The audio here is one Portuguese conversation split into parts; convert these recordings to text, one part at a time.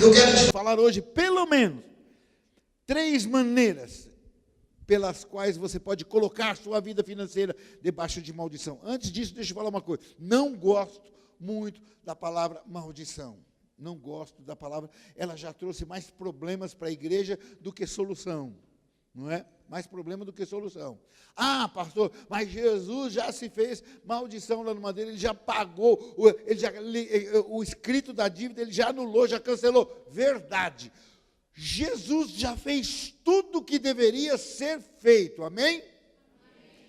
Eu quero te falar hoje, pelo menos, 3 maneiras pelas quais você pode colocar sua vida financeira debaixo de maldição. Antes disso, deixa eu falar uma coisa. Não gosto muito da palavra maldição. Não gosto da palavra. Ela já trouxe mais problemas para a igreja do que solução. Não é? Mais problema do que solução. Ah, pastor, mas Jesus já se fez maldição lá no madeiro, ele já pagou, o escrito da dívida, ele já anulou, já cancelou. Verdade. Jesus já fez tudo o que deveria ser feito, amém?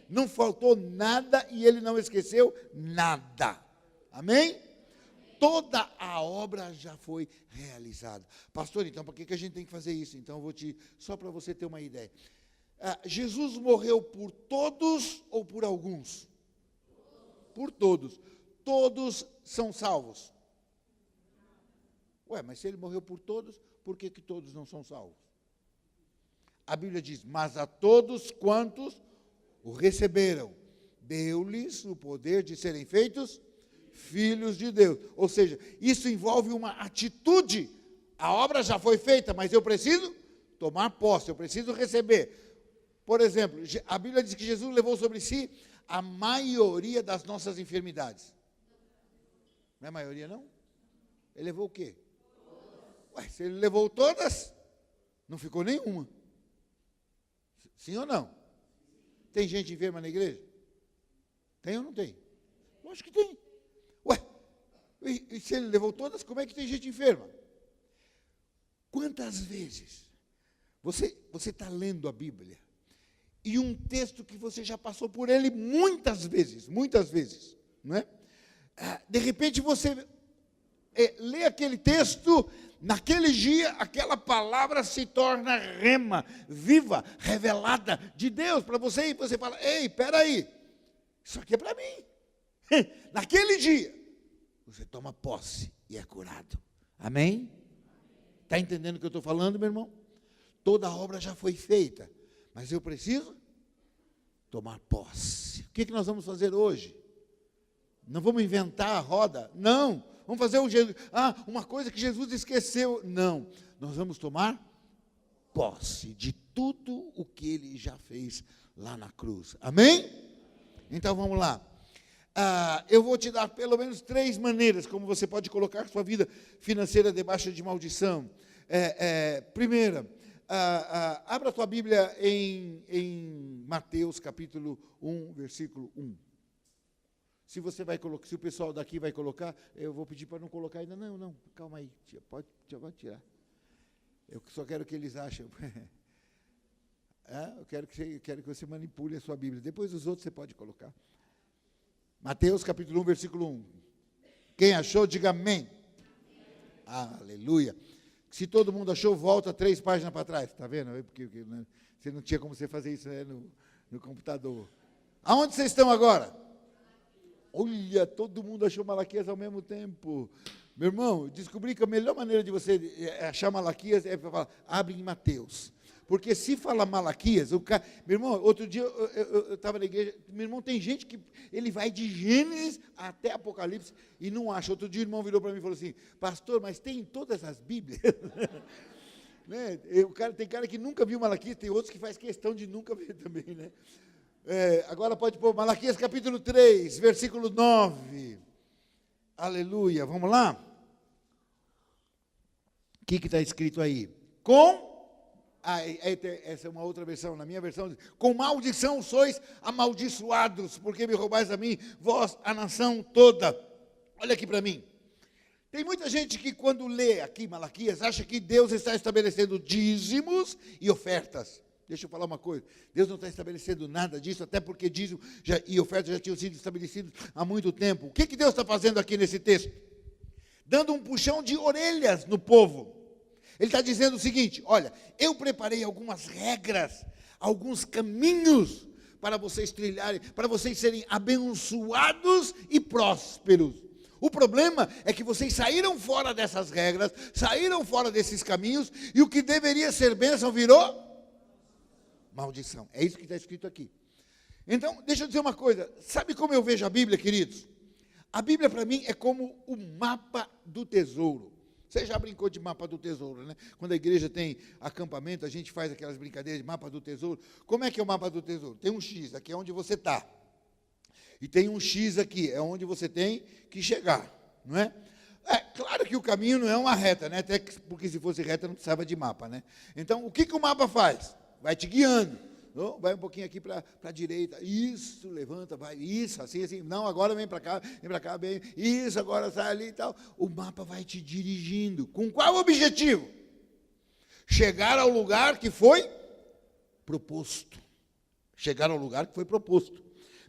Não faltou nada e ele não esqueceu nada, amém? Toda a obra já foi realizada. Pastor, então, por que a gente tem que fazer isso? Então, só para você ter uma ideia. Jesus morreu por todos ou por alguns? Por todos. Todos são salvos. Ué, mas se ele morreu por todos, por que todos não são salvos? A Bíblia diz, mas a todos quantos o receberam, deu-lhes o poder de serem feitos filhos de Deus. Ou seja, isso envolve uma atitude. A obra já foi feita, mas eu preciso tomar posse, eu preciso receber. Por exemplo, a Bíblia diz que Jesus levou sobre si a maioria das nossas enfermidades. Não é a maioria, não? Ele levou o quê? Ué, se ele levou todas, não ficou nenhuma. Sim ou não? Tem gente enferma na igreja? Tem ou não tem? Lógico que tem. Ué, e se ele levou todas, como é que tem gente enferma? Quantas vezes você está lendo a Bíblia e um texto que você já passou por ele muitas vezes, não é? De repente você lê aquele texto, naquele dia aquela palavra se torna rema, viva, revelada de Deus para você, e você fala, ei, peraí, isso aqui é para mim. Naquele dia, você toma posse e é curado. Amém? Está entendendo o que eu estou falando, meu irmão? Toda a obra já foi feita, mas eu preciso tomar posse. O que nós vamos fazer hoje? Não vamos inventar a roda, não. Vamos fazer uma coisa que Jesus esqueceu. Não, nós vamos tomar posse de tudo o que ele já fez lá na cruz. Amém? Então vamos lá. Eu vou te dar pelo menos 3 maneiras como você pode colocar sua vida financeira debaixo de maldição. Primeira, abra a tua Bíblia em Mateus capítulo 1, versículo 1. Se você vai colocar, se o pessoal daqui vai colocar, eu vou pedir para não colocar ainda. Não, calma aí, pode tirar. Eu só quero que eles achem. Eu quero que você manipule a sua Bíblia. Depois os outros você pode colocar. Mateus capítulo 1, versículo 1. Quem achou, diga amém. Aleluia. Se todo mundo achou, volta 3 páginas para trás. Está vendo? Porque você não tinha como você fazer isso no computador. Aonde vocês estão agora? Olha, todo mundo achou Malaquias ao mesmo tempo. Meu irmão, descobri que a melhor maneira de você achar Malaquias é falar, abre em Mateus. Porque se fala Malaquias, meu irmão, outro dia eu estava na igreja, meu irmão, tem gente que ele vai de Gênesis até Apocalipse e não acha. Outro dia o irmão virou para mim e falou assim, pastor, mas tem em todas as Bíblias? Né? Tem cara que nunca viu Malaquias, tem outros que faz questão de nunca ver também, né? Agora pode pôr Malaquias capítulo 3, versículo 9. Aleluia, vamos lá? O que está escrito aí? Essa é uma outra versão, na minha versão diz, com maldição sois amaldiçoados, porque me roubais a mim, vós, a nação toda. Olha aqui para mim. Tem muita gente que quando lê aqui Malaquias, acha que Deus está estabelecendo dízimos e ofertas. Deixa eu falar uma coisa, Deus não está estabelecendo nada disso, até porque dízimo e oferta já tinham sido estabelecidos há muito tempo. O que Deus está fazendo aqui nesse texto? Dando um puxão de orelhas no povo. Ele está dizendo o seguinte, olha, eu preparei algumas regras, alguns caminhos para vocês trilharem, para vocês serem abençoados e prósperos. O problema é que vocês saíram fora dessas regras, saíram fora desses caminhos, e o que deveria ser bênção virou maldição. É isso que está escrito aqui. Então, deixa eu dizer uma coisa. Sabe como eu vejo a Bíblia, queridos? A Bíblia para mim é como o mapa do tesouro. Você já brincou de mapa do tesouro, né? Quando a igreja tem acampamento, a gente faz aquelas brincadeiras de mapa do tesouro. Como é que é o mapa do tesouro? Tem um X, aqui é onde você está. E tem um X aqui, é onde você tem que chegar, não é? É claro que o caminho não é uma reta, né? Até porque se fosse reta não precisava de mapa, né? Então, o que o mapa faz? Vai te guiando. Não, vai um pouquinho aqui para a direita. Isso, levanta, vai. Isso, assim, assim. Não, agora vem para cá, bem. Isso, agora sai ali e tal. O mapa vai te dirigindo. Com qual objetivo? Chegar ao lugar que foi proposto. Chegar ao lugar que foi proposto.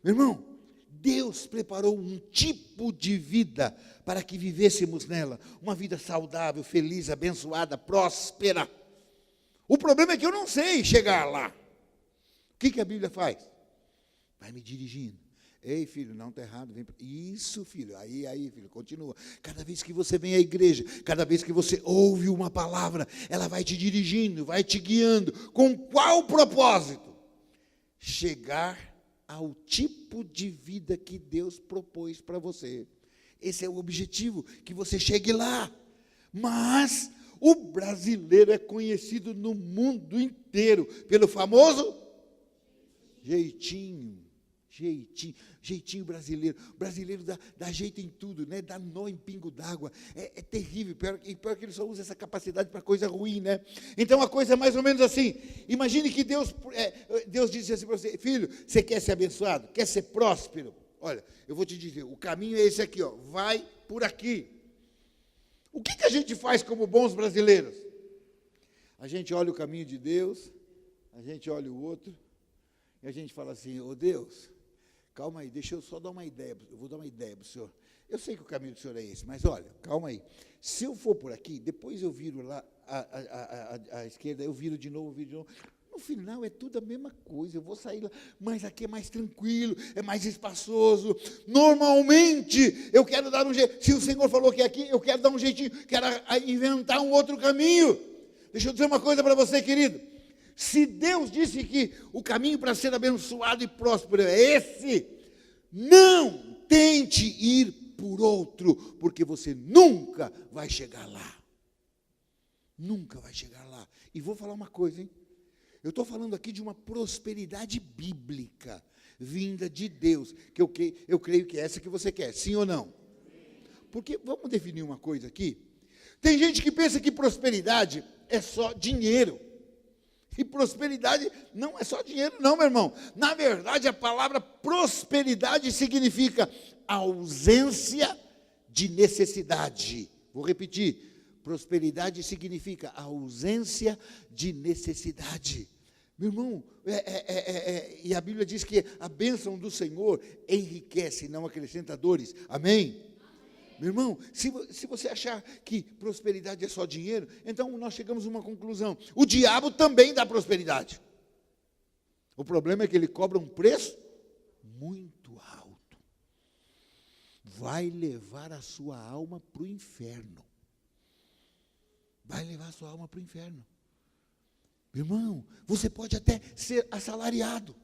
Meu irmão, Deus preparou um tipo de vida para que vivêssemos nela. Uma vida saudável, feliz, abençoada, próspera. O problema é que eu não sei chegar lá. O que a Bíblia faz? Vai me dirigindo. Ei, filho, não está errado. Vem. Isso, filho. Aí, filho, continua. Cada vez que você vem à igreja, cada vez que você ouve uma palavra, ela vai te dirigindo, vai te guiando. Com qual propósito? Chegar ao tipo de vida que Deus propôs para você. Esse é o objetivo, que você chegue lá. Mas o brasileiro é conhecido no mundo inteiro pelo famoso jeitinho brasileiro. O brasileiro dá jeito em tudo, né? Dá nó em pingo d'água. É terrível, pior que ele só usa essa capacidade para coisa ruim, né? Então a coisa é mais ou menos assim. Imagine que Deus disse assim para você: filho, você quer ser abençoado? Quer ser próspero? Olha, eu vou te dizer, o caminho é esse aqui, ó, vai por aqui. O que a gente faz como bons brasileiros? A gente olha o caminho de Deus, a gente olha o outro, e a gente fala assim: ô Deus, calma aí, deixa eu só dar uma ideia, eu vou dar uma ideia para o senhor. Eu sei que o caminho do senhor é esse, mas olha, calma aí. Se eu for por aqui, depois eu viro lá à esquerda, eu viro de novo. No final é tudo a mesma coisa, eu vou sair lá, mas aqui é mais tranquilo, é mais espaçoso. Normalmente, eu quero dar um jeito. Se o Senhor falou que é aqui, eu quero dar um jeitinho, quero inventar um outro caminho. Deixa eu dizer uma coisa para você, querido. Se Deus disse que o caminho para ser abençoado e próspero é esse, não tente ir por outro, porque você nunca vai chegar lá. Nunca vai chegar lá. E vou falar uma coisa, hein? Eu estou falando aqui de uma prosperidade bíblica, vinda de Deus, que eu creio que é essa que você quer, sim ou não? Porque, vamos definir uma coisa aqui, tem gente que pensa que prosperidade é só dinheiro, e prosperidade não é só dinheiro não, meu irmão. Na verdade, a palavra prosperidade significa ausência de necessidade. Vou repetir. Prosperidade significa ausência de necessidade. Meu irmão, e a Bíblia diz que a bênção do Senhor enriquece, não acrescenta dores. Amém? Meu irmão, se você achar que prosperidade é só dinheiro, então nós chegamos a uma conclusão. O diabo também dá prosperidade. O problema é que ele cobra um preço muito alto. Vai levar a sua alma para o inferno. Vai levar a sua alma para o inferno. Meu irmão, você pode até ser assalariado.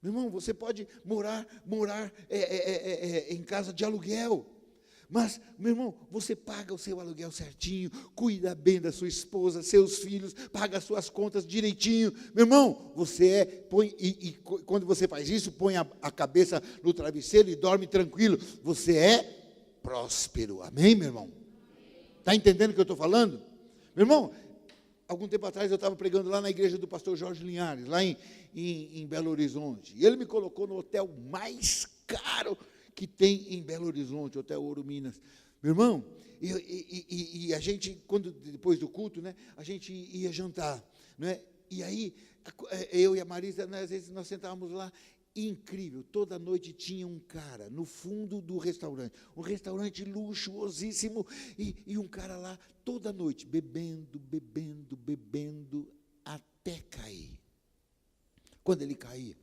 Meu irmão, você pode morar em casa de aluguel. Mas, meu irmão, você paga o seu aluguel certinho, cuida bem da sua esposa, seus filhos, paga as suas contas direitinho. Meu irmão, quando você faz isso, põe a cabeça no travesseiro e dorme tranquilo. Você é próspero. Amém, meu irmão? Está entendendo o que eu estou falando? Meu irmão, algum tempo atrás eu estava pregando lá na igreja do pastor Jorge Linhares, lá em Belo Horizonte. E ele me colocou no hotel mais caro que tem em Belo Horizonte, Hotel Ouro Minas. Meu irmão, e a gente, depois do culto, né, a gente ia jantar. Né, e aí, eu e a Marisa, né, às vezes nós sentávamos lá. Incrível, toda noite tinha um cara no fundo do restaurante, um restaurante luxuosíssimo, e um cara lá toda noite, bebendo, até cair. Quando ele caía,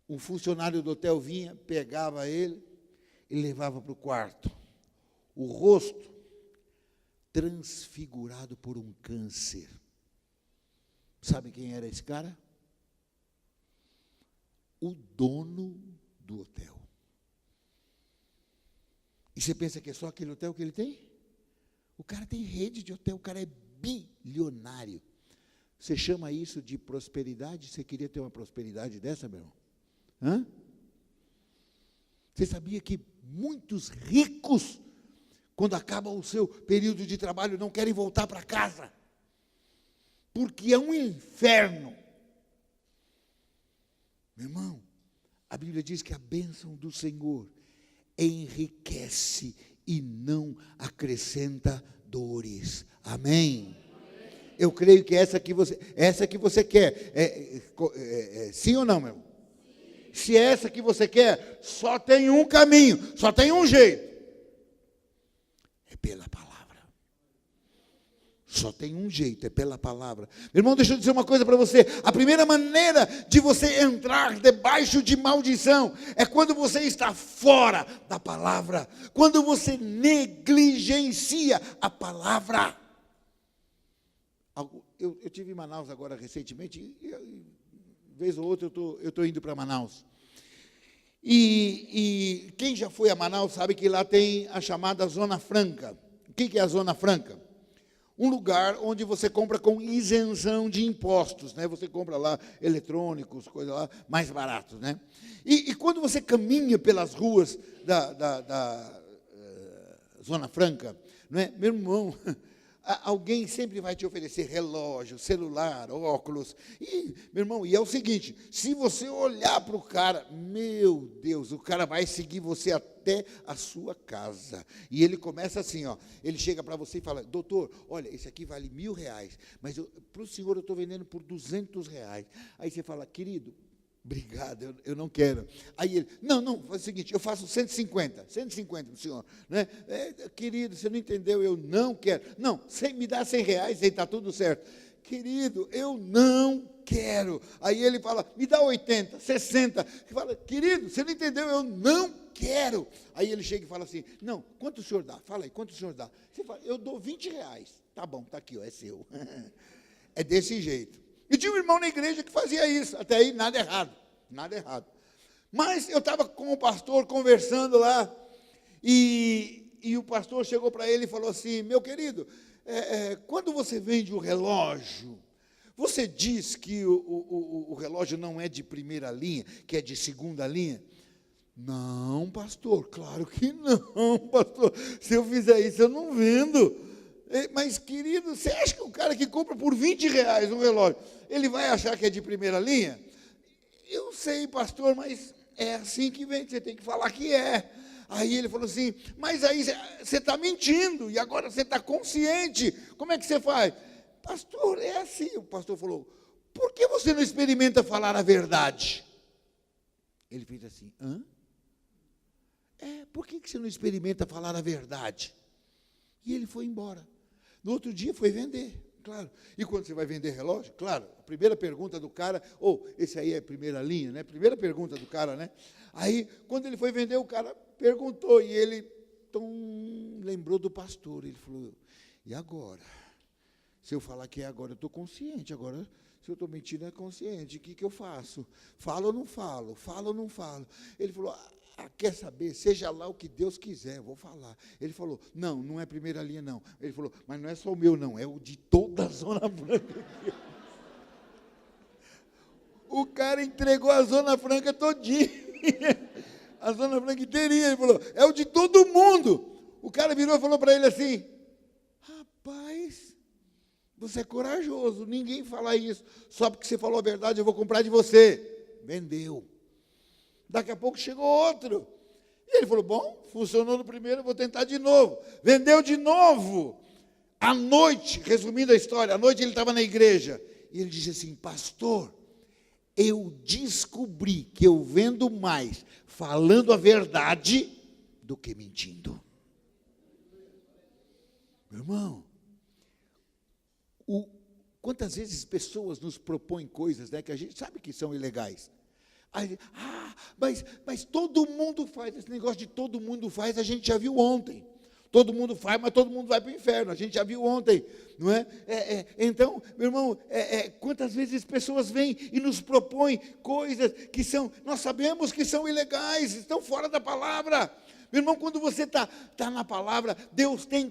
um funcionário do hotel vinha, pegava ele e levava para o quarto. O rosto transfigurado por um câncer. Sabe quem era esse cara? O dono do hotel. E você pensa que é só aquele hotel que ele tem? O cara tem rede de hotel, o cara é bilionário. Você chama isso de prosperidade? Você queria ter uma prosperidade dessa, meu irmão? Hã? Você sabia que muitos ricos, quando acaba o seu período de trabalho, não querem voltar para casa? Porque é um inferno. Meu irmão, a Bíblia diz que a bênção do Senhor enriquece e não acrescenta dores. Amém? Eu creio que essa que você quer. Sim ou não, meu irmão? Se é essa que você quer, só tem um caminho, só tem um jeito. É pela palavra. Só tem um jeito, é pela palavra. Meu irmão, deixa eu dizer uma coisa para você. A primeira maneira de você entrar debaixo de maldição é quando você está fora da palavra. Quando você negligencia a palavra. Eu estive em Manaus agora recentemente, e vez ou outra eu estou indo para Manaus. E quem já foi a Manaus sabe que lá tem a chamada Zona Franca. O que é a Zona Franca? Um lugar onde você compra com isenção de impostos, né? Você compra lá eletrônicos, coisa lá, mais baratos, né? E quando você caminha pelas ruas da Zona Franca, não é? Meu irmão, alguém sempre vai te oferecer relógio, celular, óculos. E, meu irmão, e é o seguinte, se você olhar para o cara, meu Deus, o cara vai seguir você até a sua casa. E ele começa assim, ó, ele chega para você e fala, doutor, olha, esse aqui vale R$1.000, mas para o senhor eu estou vendendo por R$200. Aí você fala, querido, obrigado, eu não quero. Aí ele, não, faz o seguinte, eu faço 150 para o senhor. Né? Querido, você não entendeu, eu não quero. Não, me dá R$100, aí está tudo certo. Querido, eu não quero. Aí ele fala, me dá 80, 60. Ele fala, querido, você não entendeu, eu não quero. Aí ele chega e fala assim, não, quanto o senhor dá? Fala aí, quanto o senhor dá? Você fala, eu dou R$20. Tá bom, está aqui, ó, é seu. É desse jeito. E tinha um irmão na igreja que fazia isso. Até aí, nada errado. Mas eu estava com o pastor conversando lá, e o pastor chegou para ele e falou assim, meu querido, quando você vende o relógio, você diz que o relógio não é de primeira linha, que é de segunda linha? Não, pastor, claro que não, pastor. Se eu fizer isso, eu não vendo. Mas, querido, você acha que o cara que compra por R$20 um relógio, ele vai achar que é de primeira linha? Eu sei, pastor, mas é assim que vem, você tem que falar que é. Aí ele falou assim, mas aí você está mentindo, e agora você está consciente, como é que você faz? Pastor, é assim. O pastor falou, por que você não experimenta falar a verdade? Ele fez assim, hã? Por que você não experimenta falar a verdade? E ele foi embora. No outro dia foi vender, claro. E quando você vai vender relógio, claro, a primeira pergunta do cara, esse aí é primeira linha, né? Primeira pergunta do cara, né? Aí, quando ele foi vender, o cara perguntou, e ele lembrou do pastor. Ele falou, e agora? Se eu falar que é agora, eu estou consciente. Agora, se eu estou mentindo, é consciente. O que eu faço? Falo ou não falo? Falo ou não falo? Ele falou, quer saber? Seja lá o que Deus quiser, eu vou falar. Ele falou, não é primeira linha, não. Ele falou, mas não é só o meu, não, é o de toda a Zona Franca. O cara entregou a Zona Franca todinha. A Zona Franca inteirinha. Ele falou, é o de todo mundo. O cara virou e falou para ele assim, rapaz, você é corajoso, ninguém fala isso. Só porque você falou a verdade, eu vou comprar de você. Vendeu. Daqui a pouco chegou outro. E ele falou, bom, funcionou no primeiro, eu vou tentar de novo. Vendeu de novo. À noite, resumindo a história, à noite ele estava na igreja. E ele disse assim, pastor, eu descobri que eu vendo mais falando a verdade do que mentindo. Meu irmão, quantas vezes pessoas nos propõem coisas, né, que a gente sabe que são ilegais. Aí, mas todo mundo faz, esse negócio de todo mundo faz, a gente já viu ontem. Todo mundo faz, mas todo mundo vai para o inferno, a gente já viu ontem, não é? Então, meu irmão, quantas vezes pessoas vêm e nos propõem coisas que nós sabemos que são ilegais, estão fora da palavra. Meu irmão, quando você está na palavra, Deus tem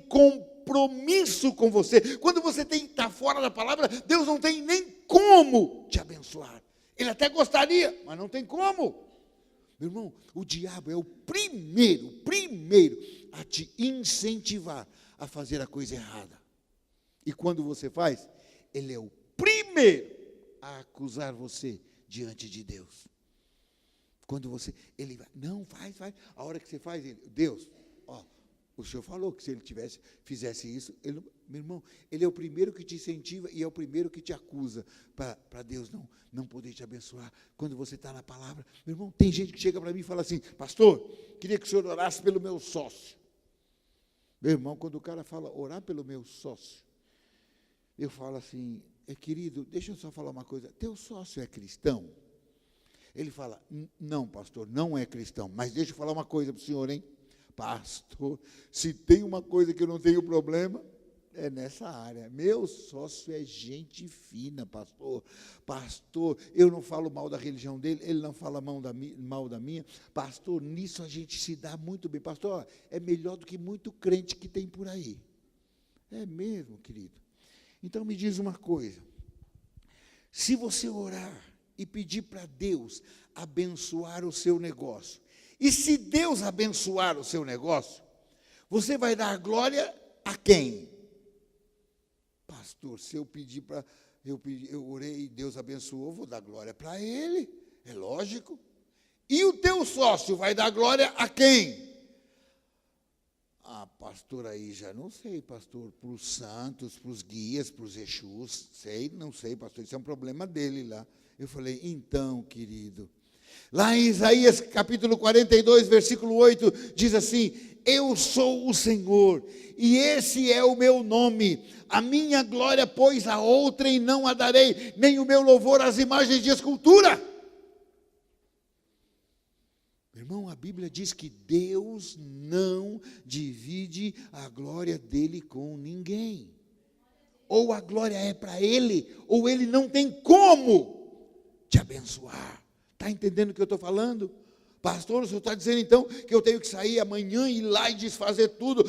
compromisso com você. Quando você está fora da palavra, Deus não tem nem como te abençoar. Ele até gostaria, mas não tem como. Meu irmão, o diabo é o primeiro a te incentivar a fazer a coisa errada. E quando você faz, ele é o primeiro a acusar você diante de Deus. Quando você, ele vai, não, faz. A hora que você faz, Deus, o Senhor falou que se ele fizesse isso, meu irmão, ele é o primeiro que te incentiva e é o primeiro que te acusa para Deus não poder te abençoar. Quando você está na palavra, meu irmão, tem gente que chega para mim e fala assim, pastor, queria que o senhor orasse pelo meu sócio. Meu irmão, quando o cara fala orar pelo meu sócio, eu falo assim, querido, deixa eu só falar uma coisa, teu sócio é cristão? Ele fala, não, pastor, não é cristão, mas deixa eu falar uma coisa para o senhor, hein? Pastor, se tem uma coisa que eu não tenho problema, é nessa área. Meu sócio é gente fina, pastor. Pastor, eu não falo mal da religião dele, ele não fala mal da minha. Pastor, nisso a gente se dá muito bem. Pastor, é melhor do que muito crente que tem por aí. É mesmo, querido. Então me diz uma coisa. Se você orar e pedir para Deus abençoar o seu negócio, e se Deus abençoar o seu negócio, você vai dar glória a quem? Pastor, se eu pedir para, eu orei e Deus abençoou, vou dar glória para Ele, é lógico. E o teu sócio vai dar glória a quem? Pastor, aí já não sei, pastor, para os santos, para os guias, para os Exus, não sei, pastor, isso é um problema dele lá. Eu falei, então, querido, lá em Isaías capítulo 42, versículo 8, diz assim, eu sou o Senhor, e esse é o meu nome, a minha glória, pois a outrem não a darei, nem o meu louvor às imagens de escultura. Meu irmão, a Bíblia diz que Deus não divide a glória dele com ninguém. Ou a glória é para ele, ou ele não tem como te abençoar. Está entendendo o que eu estou falando? Pastor, o senhor está dizendo então que eu tenho que sair amanhã e ir lá e desfazer tudo,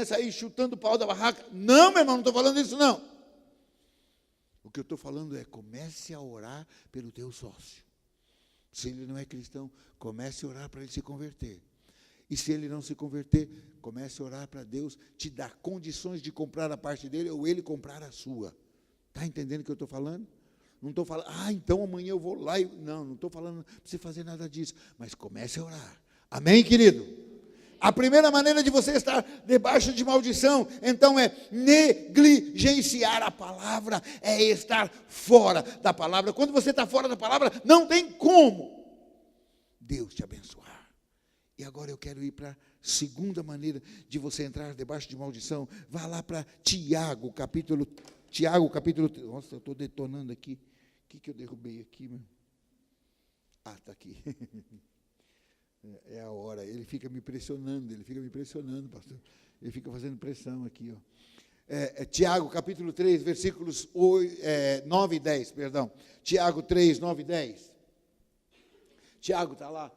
sair chutando o pau da barraca? Não, meu irmão, não estou falando isso não. O que eu estou falando é, comece a orar pelo teu sócio. Se ele não é cristão, comece a orar para ele se converter. E se ele não se converter, comece a orar para Deus te dar condições de comprar a parte dele ou ele comprar a sua. Está entendendo o que eu estou falando? Não estou falando, então amanhã eu vou lá. Não estou falando para você fazer nada disso. Mas comece a orar. Amém, querido? A primeira maneira de você estar debaixo de maldição, então, é negligenciar a palavra, é estar fora da palavra. Quando você está fora da palavra, não tem como Deus te abençoar. E agora eu quero ir para a segunda maneira de você entrar debaixo de maldição. Vá lá para Tiago, capítulo 3. Nossa, eu estou detonando aqui. O que eu derrubei aqui, meu? Está aqui. É a hora. Ele fica me pressionando, pastor. Ele fica fazendo pressão aqui, ó. Tiago, capítulo 3, versículos 9 e 10, perdão. Tiago 3, 9 e 10. Tiago está lá,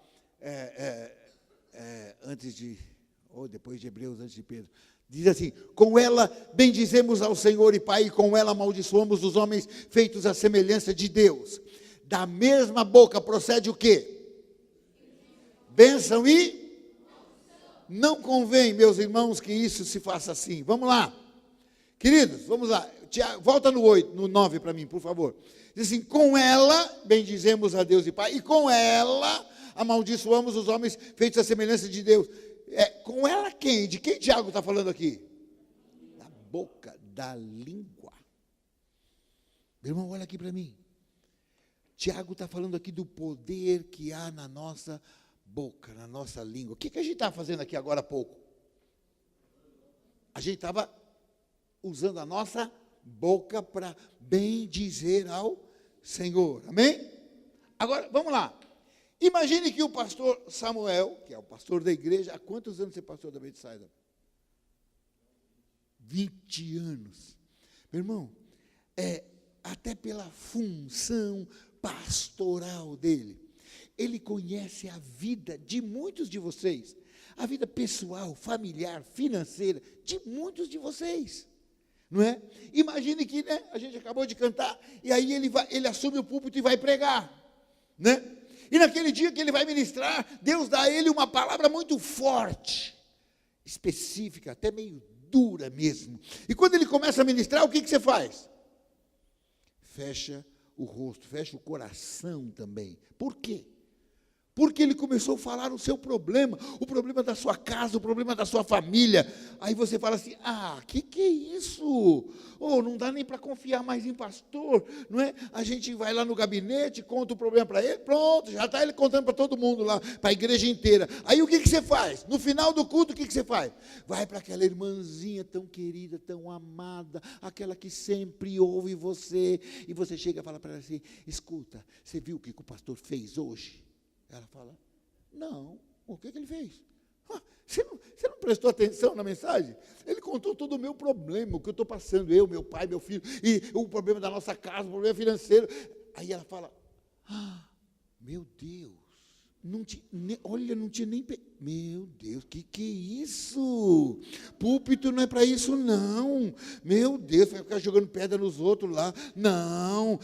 depois de Hebreus, antes de Pedro. Diz assim, com ela bendizemos ao Senhor e Pai, e com ela amaldiçoamos os homens feitos à semelhança de Deus. Da mesma boca procede o quê? Bênção e? Não convém, meus irmãos, que isso se faça assim. Vamos lá. Queridos, vamos lá. Volta no 9 para mim, por favor. Diz assim, com ela bendizemos a Deus e Pai, e com ela amaldiçoamos os homens feitos à semelhança de Deus. Com ela quem? De quem Tiago está falando aqui? Da boca, da língua. Meu irmão, olha aqui para mim. Tiago está falando aqui do poder que há na nossa boca, na nossa língua. O que a gente está fazendo aqui agora há pouco? A gente estava usando a nossa boca para bem dizer ao Senhor. Amém? Agora, vamos lá. Imagine que o pastor Samuel, que é o pastor da igreja, há quantos anos você é pastor da Betsaida? 20 anos. Meu irmão, até pela função pastoral dele, ele conhece a vida de muitos de vocês. a vida pessoal, familiar, financeira de muitos de vocês. Não é? Imagine que, né, a gente acabou de cantar, e aí ele assume o púlpito e vai pregar. Né? E naquele dia que ele vai ministrar, Deus dá a ele uma palavra muito forte, específica, até meio dura mesmo. E quando ele começa a ministrar, o que você faz? Fecha o rosto, fecha o coração também. Por quê? Porque ele começou a falar o seu problema, o problema da sua casa, o problema da sua família. Aí você fala assim, que é isso? Oh, não dá nem para confiar mais em pastor, não é? A gente vai lá no gabinete, conta o problema para ele, pronto, já está ele contando para todo mundo lá, para a igreja inteira. Aí o que você faz? No final do culto, o que você faz? Vai para aquela irmãzinha tão querida, tão amada, aquela que sempre ouve você, e você chega e fala para ela assim, escuta, você viu o que o pastor fez hoje? Ela fala, não, o que ele fez? Você não prestou atenção na mensagem? Ele contou todo o meu problema, o que eu estou passando, eu, meu pai, meu filho, e o problema da nossa casa, o problema financeiro. Aí ela fala, meu Deus, não tinha nem... Meu Deus, que é isso? Púlpito não é para isso, não. Meu Deus, vai ficar jogando pedra nos outros lá. Não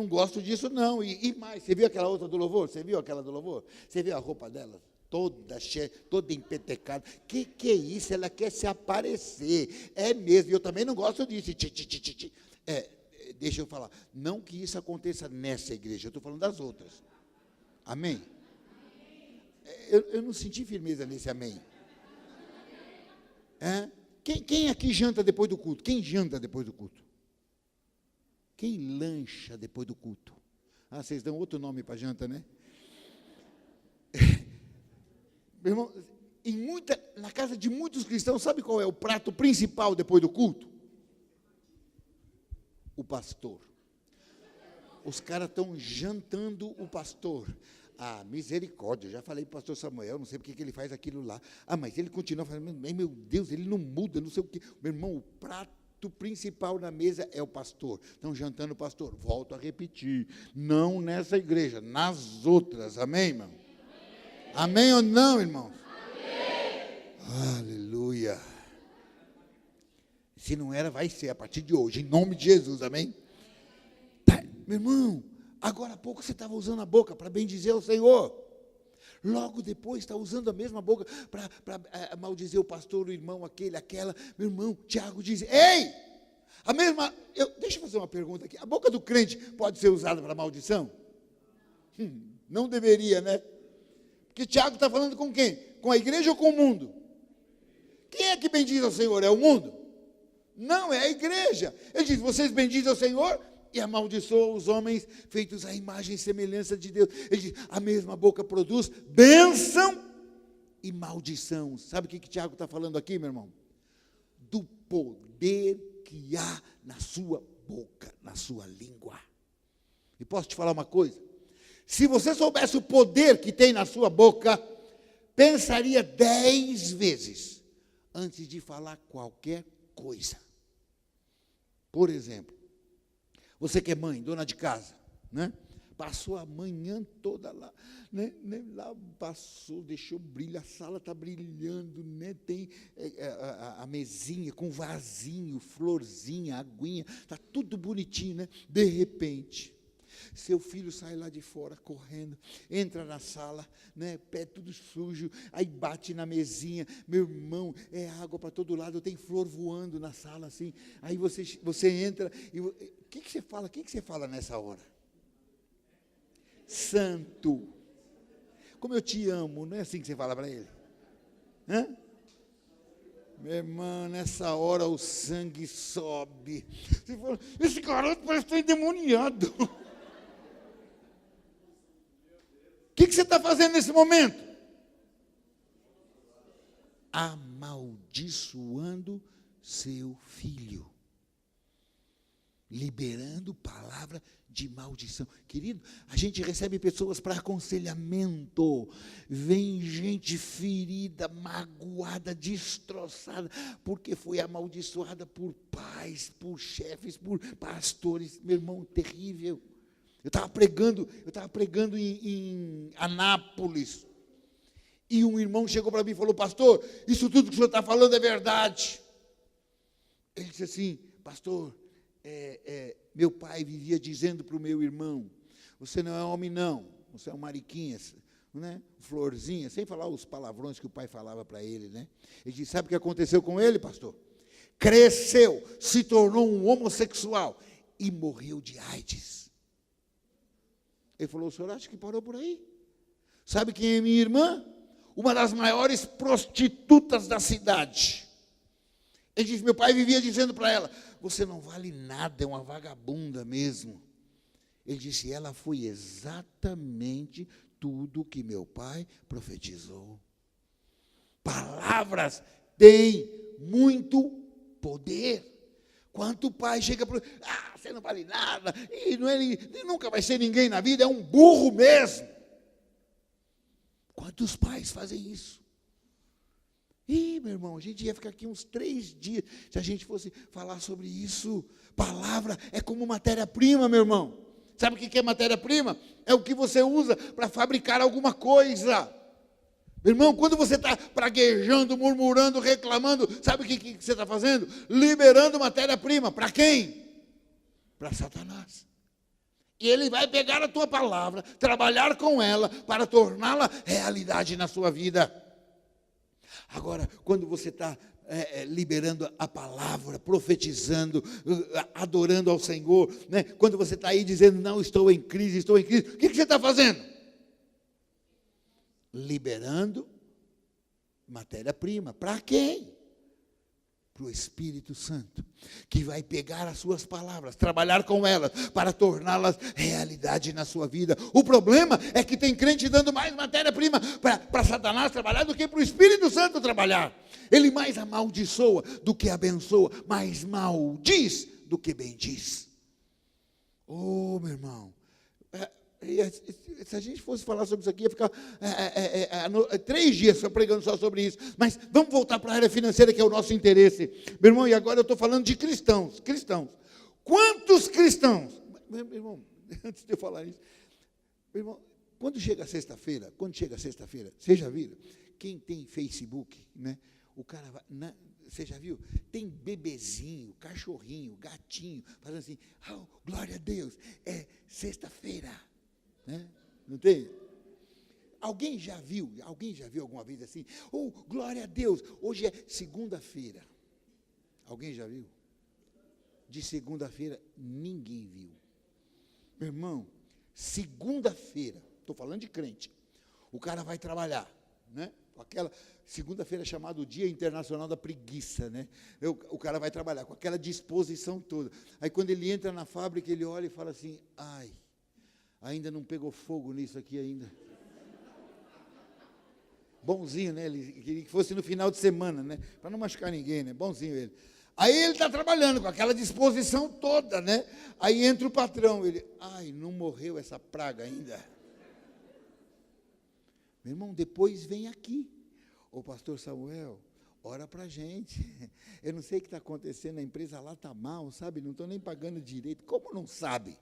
gosto disso, não. E mais, você viu aquela outra do louvor? Você viu aquela do louvor? Você viu a roupa dela? Toda cheia, toda empetecada. Que é isso? Ela quer se aparecer. É mesmo, eu também não gosto disso. Deixa eu falar, não que isso aconteça nessa igreja, eu estou falando das outras. Amém? Eu não senti firmeza nesse amém. Quem aqui janta depois do culto? Quem janta depois do culto? Quem lancha depois do culto? Vocês dão outro nome para janta, né? Meu irmão, na casa de muitos cristãos, sabe qual é o prato principal depois do culto? O pastor. Os caras estão jantando o pastor. Misericórdia, eu já falei para o pastor Samuel, não sei porque que ele faz aquilo lá. Mas ele continua falando, meu Deus, ele não muda, não sei o quê. Meu irmão, o prato principal na mesa é o pastor. Estão jantando o pastor. Volto a repetir, não nessa igreja, nas outras. Amém, irmão? Amém ou não, irmão? Amém. Aleluia. Se não era, vai ser a partir de hoje, em nome de Jesus, amém? Meu irmão, agora há pouco você estava usando a boca para bendizer o Senhor. Logo depois está usando a mesma boca para maldizer o pastor, o irmão, aquele, aquela. Meu irmão, Tiago diz, ei, deixa eu fazer uma pergunta aqui. A boca do crente pode ser usada para maldição? Não deveria, né? Porque Tiago está falando com quem? Com a igreja ou com o mundo? Quem é que bendiz ao Senhor? É o mundo? Não, é a igreja. Ele diz, vocês bendizem ao Senhor e amaldiçoam os homens feitos à imagem e semelhança de Deus. Ele diz, a mesma boca produz bênção e maldição. Sabe o que Tiago está falando aqui, meu irmão? Do poder que há na sua boca, na sua língua. E posso te falar uma coisa? Se você soubesse o poder que tem na sua boca, pensaria 10 vezes antes de falar qualquer coisa. Por exemplo, você que é mãe, dona de casa, né? Passou a manhã toda lá, né? Lá passou, deixou brilho, a sala está brilhando, né? Tem a mesinha com vasinho, florzinha, aguinha, está tudo bonitinho, né? De repente, seu filho sai lá de fora correndo, entra na sala, né, pé tudo sujo, aí bate na mesinha, meu irmão, é água para todo lado, tem flor voando na sala assim, aí você entra, e o que você fala? O que você fala nessa hora? Santo, como eu te amo, não é assim que você fala para ele? Meu irmão, nessa hora o sangue sobe, você fala, esse garoto parece estar endemoniado. O que você está fazendo nesse momento? Amaldiçoando seu filho. Liberando palavra de maldição. Querido, a gente recebe pessoas para aconselhamento. Vem gente ferida, magoada, destroçada, porque foi amaldiçoada por pais, por chefes, por pastores. Meu irmão, terrível. Eu estava pregando em Anápolis, E um irmão chegou para mim e falou: pastor, isso tudo que o senhor está falando é verdade. Ele disse assim: pastor, meu pai vivia dizendo para o meu irmão: você não é homem não, você é um mariquinha, né? Florzinha, sem falar os palavrões que o pai falava para ele, né? Ele disse: sabe o que aconteceu com ele, pastor? Cresceu, se tornou um homossexual e morreu de AIDS. Ele falou: o senhor acha que parou por aí? Sabe quem é minha irmã? Uma das maiores prostitutas da cidade. Ele disse: meu pai vivia dizendo para ela: você não vale nada, é uma vagabunda mesmo. Ele disse: ela foi exatamente tudo que meu pai profetizou. Palavras têm muito poder. Quanto o pai chega para você não vale nada, e nunca vai ser ninguém na vida, é um burro mesmo. Quantos pais fazem isso? Ih, meu irmão, a gente ia ficar aqui uns 3 dias, se a gente fosse falar sobre isso. Palavra é como matéria-prima, meu irmão. Sabe o que é matéria-prima? É o que você usa para fabricar alguma coisa. Meu irmão, quando você está praguejando, murmurando, reclamando, sabe o que você está fazendo? Liberando matéria-prima. Para quem? Para Satanás. E ele vai pegar a tua palavra, trabalhar com ela, para torná-la realidade na sua vida. Agora, quando você está liberando a palavra, profetizando, adorando ao Senhor, né? Quando você está aí dizendo: não, estou em crise, o que você está fazendo? Liberando matéria-prima. Para quem? Para o Espírito Santo, que vai pegar as suas palavras, trabalhar com elas, para torná-las realidade na sua vida. O problema é que tem crente dando mais matéria-prima para Satanás trabalhar do que para o Espírito Santo trabalhar. Ele mais amaldiçoa do que abençoa, mais maldiz do que bendiz. Oh, meu irmão, se a gente fosse falar sobre isso aqui, ia ficar 3 dias só pregando só sobre isso. Mas vamos voltar para a área financeira, que é o nosso interesse. Meu irmão, e agora eu estou falando de cristãos. Quantos cristãos? Meu irmão, antes de eu falar isso, meu irmão, quando chega sexta-feira, você já viu? Quem tem Facebook, né? O cara vai, você já viu? Tem bebezinho, cachorrinho, gatinho, fazendo assim: oh, glória a Deus, é sexta-feira. Né? Não tem? Alguém já viu alguma vez assim? Oh, glória a Deus, hoje é segunda-feira. Alguém já viu? De segunda-feira, ninguém viu. Meu irmão, segunda-feira, estou falando de crente, o cara vai trabalhar, né? Aquela segunda-feira é chamado Dia Internacional da Preguiça, né? O cara vai trabalhar com aquela disposição toda. Aí quando ele entra na fábrica, ele olha e fala assim: ai, ainda não pegou fogo nisso aqui ainda. Bonzinho, né? Ele queria que fosse no final de semana, né? Para não machucar ninguém, né? Bonzinho ele. Aí ele está trabalhando com aquela disposição toda, né? Aí entra o patrão, ele: ai, não morreu essa praga ainda. Meu irmão, depois vem aqui: ô pastor Samuel, ora para a gente. Eu não sei o que está acontecendo, a empresa lá está mal, sabe? Não estão nem pagando direito. Como não sabe?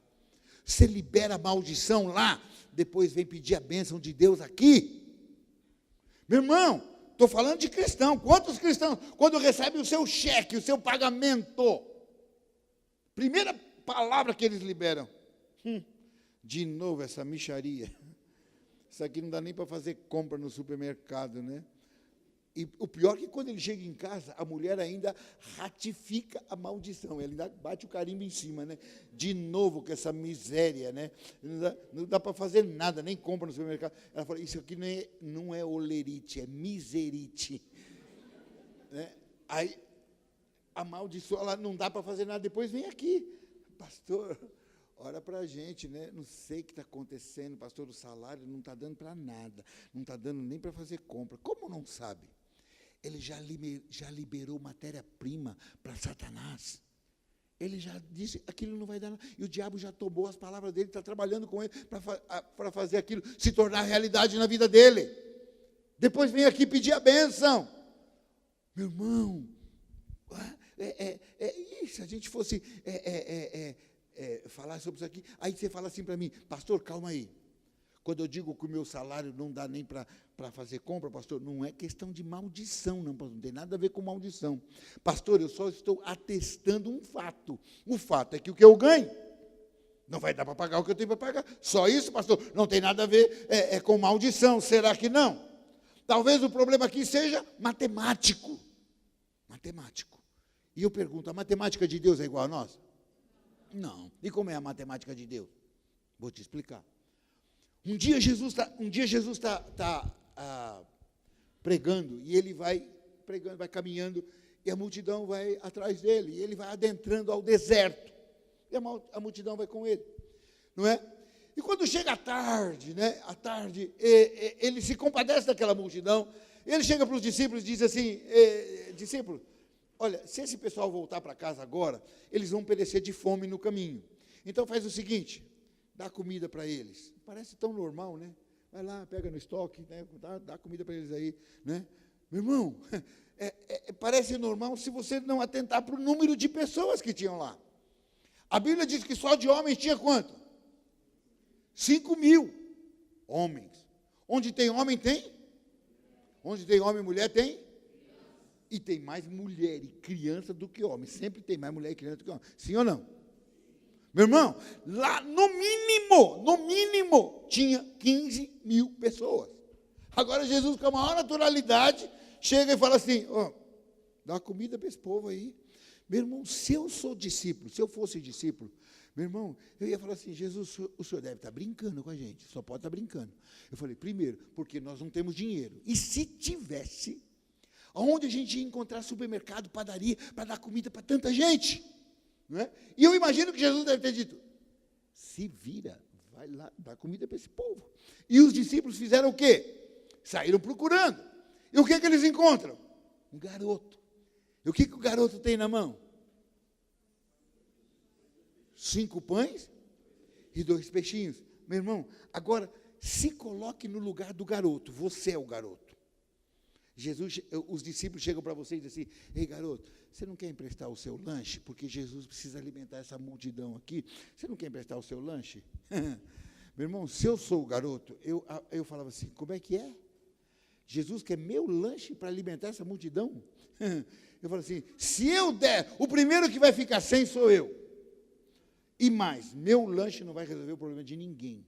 Você libera a maldição lá, depois vem pedir a bênção de Deus aqui. Meu irmão, estou falando de cristão. Quantos cristãos, quando recebem o seu cheque, o seu pagamento, primeira palavra que eles liberam: de novo essa mixaria. Isso aqui não dá nem para fazer compra no supermercado, né? E o pior é que quando ele chega em casa, a mulher ainda ratifica a maldição. Ela ainda bate o carimbo em cima, né? De novo com essa miséria, né? Não dá para fazer nada, nem compra no supermercado. Ela fala: isso aqui não é olerite, é miserite. Né? Aí, a maldição, ela não dá para fazer nada. Depois vem aqui: pastor, ora para a gente, né? Não sei o que está acontecendo, pastor, o salário não está dando para nada, não está dando nem para fazer compra. Como não sabe? Ele já liberou matéria-prima para Satanás. Ele já disse: aquilo não vai dar nada. E o diabo já tomou as palavras dele, está trabalhando com ele para fazer aquilo se tornar realidade na vida dele. Depois vem aqui pedir a bênção. Meu irmão, se a gente fosse falar sobre isso aqui, aí você fala assim para mim: pastor, calma aí. Quando eu digo que o meu salário não dá nem para fazer compra, pastor, não é questão de maldição, não, pastor, não tem nada a ver com maldição. Pastor, eu só estou atestando um fato. O fato é que o que eu ganho não vai dar para pagar o que eu tenho para pagar. Só isso, pastor, não tem nada a ver com maldição. Será que não? Talvez o problema aqui seja matemático. Matemático. E eu pergunto, a matemática de Deus é igual a nossa? Não. E como é a matemática de Deus? Vou te explicar. Um dia Jesus está pregando, e ele vai pregando, vai caminhando, e a multidão vai atrás dele, e ele vai adentrando ao deserto, e a multidão vai com ele, não é? E quando chega a tarde, ele se compadece daquela multidão, ele chega para os discípulos e diz assim, discípulos, olha, se esse pessoal voltar para casa agora, eles vão perecer de fome no caminho, então faz o seguinte, dá comida para eles. Parece tão normal, né? Vai lá, pega no estoque, né? Dá comida para eles aí, né? Meu irmão, parece normal se você não atentar para o número de pessoas que tinham lá. A Bíblia diz que só de homens tinha quanto? 5.000 homens. Onde tem homem, tem? Onde tem homem e mulher, tem? E tem mais mulher e criança do que homem. Sempre tem mais mulher e criança do que homem. Sim ou não? Meu irmão, lá no mínimo, tinha 15.000 pessoas. Agora Jesus, com a maior naturalidade, chega e fala assim, dá comida para esse povo aí. Meu irmão, se eu fosse discípulo, meu irmão, eu ia falar assim, Jesus, o senhor deve estar brincando com a gente, só pode estar brincando. Eu falei, primeiro, porque nós não temos dinheiro. E se tivesse, onde a gente ia encontrar supermercado, padaria, para dar comida para tanta gente? Não é? E eu imagino que Jesus deve ter dito, se vira, vai lá, dá comida para esse povo. E os discípulos fizeram o quê? Saíram procurando. E o que eles encontram? Um garoto. E o que o garoto tem na mão? 5 pães e 2 peixinhos. Meu irmão, agora, se coloque no lugar do garoto, você é o garoto. Os discípulos chegam para você e dizem assim, ei garoto, você não quer emprestar o seu lanche? Porque Jesus precisa alimentar essa multidão aqui. Você não quer emprestar o seu lanche? Meu irmão, se eu sou o garoto, eu falava assim, como é que é? Jesus quer meu lanche para alimentar essa multidão? Eu falo assim, se eu der, o primeiro que vai ficar sem sou eu. E mais, meu lanche não vai resolver o problema de ninguém.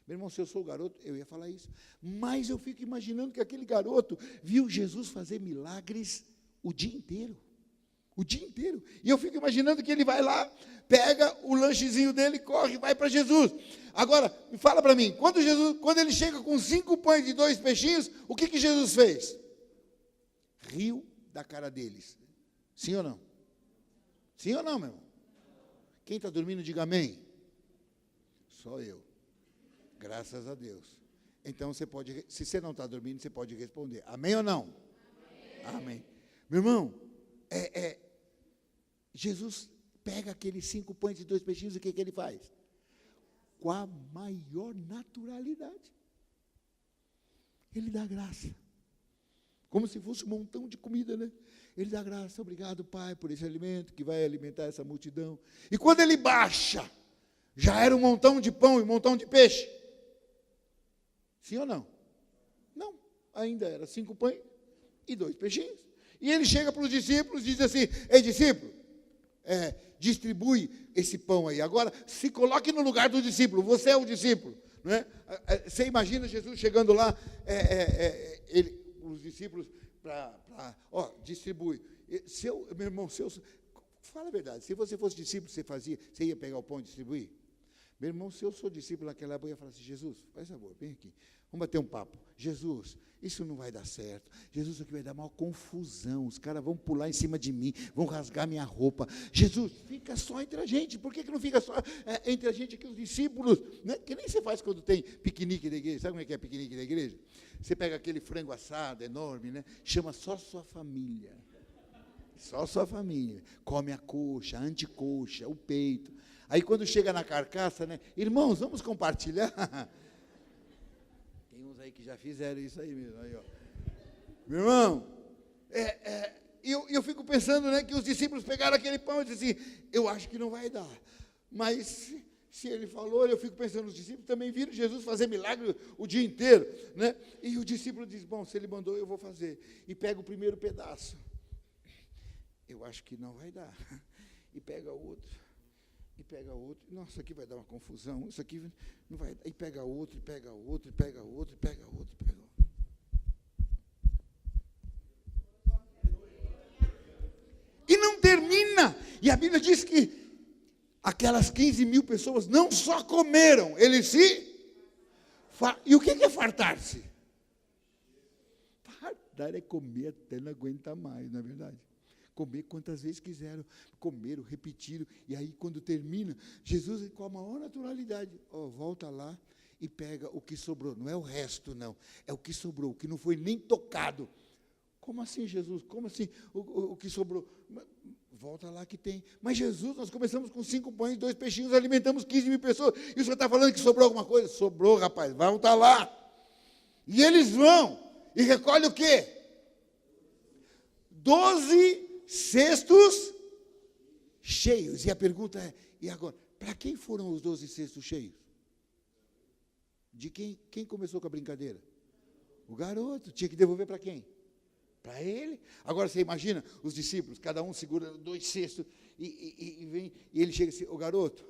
Meu irmão, se eu sou o garoto, eu ia falar isso. Mas eu fico imaginando que aquele garoto viu Jesus fazer milagres o dia inteiro. O dia inteiro. E eu fico imaginando que ele vai lá, pega o lanchezinho dele, corre, vai para Jesus. Agora, fala para mim, quando ele chega com 5 pães e 2 peixinhos, o que Jesus fez? Riu da cara deles. Sim ou não? Sim ou não, meu irmão? Quem está dormindo, diga amém. Só eu. Graças a Deus. Então, se você não está dormindo, você pode responder. Amém ou não? Amém. Amém. Meu irmão, Jesus pega aqueles 5 pães e 2 peixinhos, e o que ele faz? Com a maior naturalidade. Ele dá graça. Como se fosse um montão de comida, né? Ele dá graça, obrigado, Pai, por esse alimento que vai alimentar essa multidão. E quando ele baixa, já era um montão de pão e um montão de peixe. Sim ou não? Não, ainda era 5 pães e 2 peixinhos. E ele chega para os discípulos e diz assim, ei, discípulo, distribui esse pão aí. Agora, se coloque no lugar do discípulo, você é o discípulo. Não é? Você imagina Jesus chegando lá, os discípulos, distribui. Meu irmão, fala a verdade, se você fosse discípulo, você ia pegar o pão e distribuir? Meu irmão, se eu sou discípulo naquela época, eu ia falar assim, Jesus, faz favor, vem aqui, vamos bater um papo. Jesus, isso não vai dar certo. Jesus, isso aqui vai dar maior confusão. Os caras vão pular em cima de mim, vão rasgar minha roupa. Jesus, fica só entre a gente. Por que não fica só entre a gente aqui, os discípulos? Né? Que nem você faz quando tem piquenique da igreja. Sabe como é que é piquenique da igreja? Você pega aquele frango assado enorme, né? Chama só sua família. Só sua família. Come a coxa, a antecoxa, o peito. Aí quando chega na carcaça, né? Irmãos, vamos compartilhar. Tem uns aí que já fizeram isso aí mesmo. Aí, ó. Meu irmão, eu fico pensando, né, que os discípulos pegaram aquele pão e disseram assim, eu acho que não vai dar. Mas Se ele falou, eu fico pensando, os discípulos também viram Jesus fazer milagre o dia inteiro, né? E o discípulo diz, bom, se ele mandou, eu vou fazer. E pega o primeiro pedaço. Eu acho que não vai dar. E pega outro. E pega outro. Nossa, isso aqui vai dar uma confusão. Isso aqui não vai dar. E pega outro, e pega outro, e pega outro, e pega outro, e pega outro. E não termina. E a Bíblia diz que aquelas 15 mil pessoas não só comeram, eles se... E o que é fartar-se? Fartar é comer até não aguentar mais, não é verdade? Comer quantas vezes quiseram, comeram, repetiram, e aí quando termina, Jesus com a maior naturalidade, volta lá e pega o que sobrou, não é o resto não, é o que sobrou, o que não foi nem tocado. Como assim, Jesus? Como assim o que sobrou? Volta lá que tem. Mas Jesus, nós começamos com 5 pães e 2 peixinhos, alimentamos 15 mil pessoas, e o senhor está falando que sobrou alguma coisa? Sobrou, rapaz, volta lá. E eles vão, e recolhem o quê? 12 cestos cheios. E a pergunta é, e agora? Para quem foram os 12 cestos cheios? De quem começou com a brincadeira? O garoto. Tinha que devolver para quem? Para ele. Agora você imagina os discípulos, cada um segura 2 cestos e vem, e ele chega assim, ô garoto,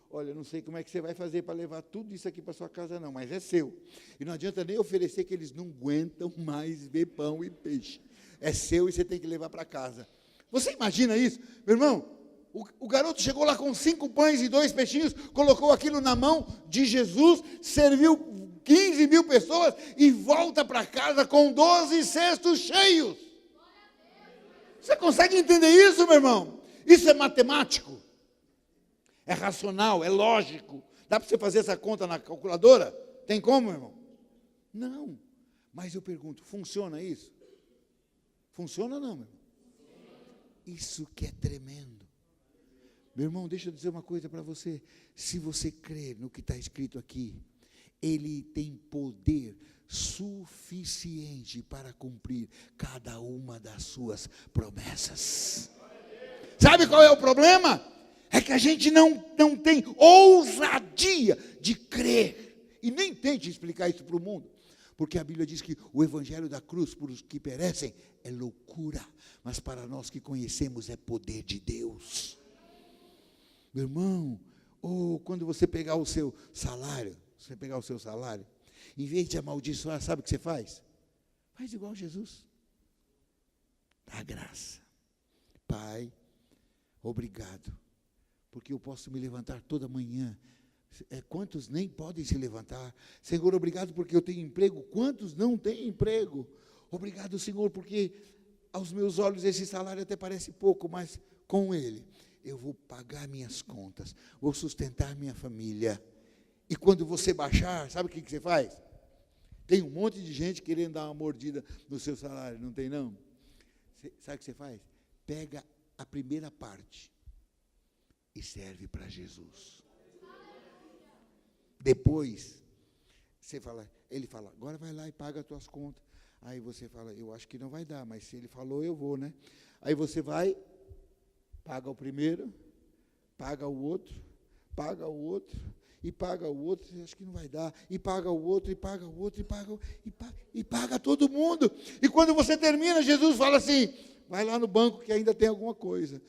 olha, não sei como é que você vai fazer para levar tudo isso aqui para sua casa não, mas é seu. E não adianta nem oferecer que eles não aguentam mais ver pão e peixe. É seu e você tem que levar para casa. Você imagina isso? Meu irmão, o garoto chegou lá com 5 pães e 2 peixinhos, colocou aquilo na mão de Jesus, serviu 15 mil pessoas e volta para casa com 12 cestos cheios. Você consegue entender isso, meu irmão? Isso é matemático, é racional, é lógico. Dá para você fazer essa conta na calculadora? Tem como, meu irmão? Não. Mas eu pergunto, funciona isso? Funciona ou não, meu irmão? Isso que é tremendo. Meu irmão, deixa eu dizer uma coisa para você. Se você crer no que está escrito aqui, Ele tem poder suficiente para cumprir cada uma das suas promessas. Sabe qual é o problema? É que a gente não tem ousadia de crer. E nem tente explicar isso para o mundo. Porque a Bíblia diz que o evangelho da cruz, para os que perecem, é loucura. Mas para nós que conhecemos, é poder de Deus. Meu irmão, quando você pegar o seu salário, em vez de amaldiçoar, sabe o que você faz? Faz igual Jesus. Dá graça. Pai, obrigado, porque eu posso me levantar toda manhã. Quantos nem podem se levantar? Senhor, obrigado porque eu tenho emprego. Quantos não têm emprego? Obrigado, Senhor, porque aos meus olhos esse salário até parece pouco, mas com ele eu vou pagar minhas contas, vou sustentar minha família. E quando você baixar, sabe o que você faz? Tem um monte de gente querendo dar uma mordida no seu salário, não tem não? Sabe o que você faz? Pega a primeira parte e serve para Jesus. Depois, ele fala, agora vai lá e paga as tuas contas. Aí você fala, eu acho que não vai dar, mas se ele falou, eu vou, né? Aí você vai, paga o primeiro, paga o outro, e paga o outro, acho que não vai dar, e paga o outro, e paga o outro, e paga todo mundo. E quando você termina, Jesus fala assim, vai lá no banco que ainda tem alguma coisa.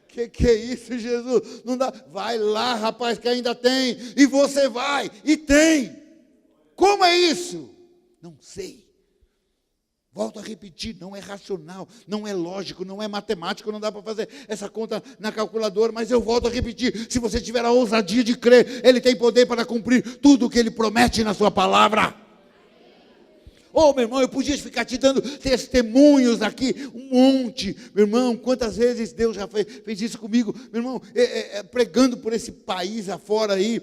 Que é isso, Jesus? Não dá. Vai lá, rapaz, que ainda tem. E você vai, e tem. Como é isso? Não sei. Volto a repetir, não é racional, não é lógico, não é matemático, não dá para fazer essa conta na calculadora, mas eu volto a repetir, se você tiver a ousadia de crer, Ele tem poder para cumprir tudo o que Ele promete na sua palavra. Meu irmão, eu podia ficar te dando testemunhos aqui, um monte. Meu irmão, quantas vezes Deus já fez isso comigo? Meu irmão, pregando por esse país afora aí.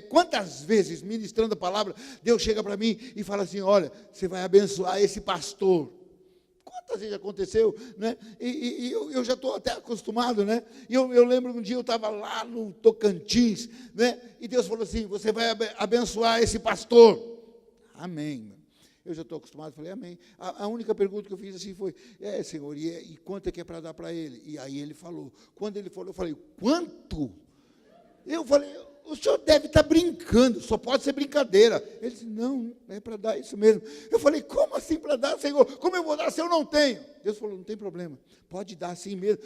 Quantas vezes, ministrando a palavra, Deus chega para mim e fala assim, olha, você vai abençoar esse pastor. Quantas vezes aconteceu, né? E eu já estou até acostumado, né? E eu lembro um dia eu estava lá no Tocantins, né? E Deus falou assim, você vai abençoar esse pastor. Amém. Eu já estou acostumado, falei, amém. A única pergunta que eu fiz assim foi, Senhor, e quanto é que é para dar para ele? E aí ele falou. Quando ele falou, eu falei, quanto? Eu falei, o senhor deve estar brincando, só pode ser brincadeira. Ele disse, não, é para dar isso mesmo. Eu falei, como assim para dar, Senhor? Como eu vou dar se eu não tenho? Deus falou, não tem problema, pode dar assim mesmo.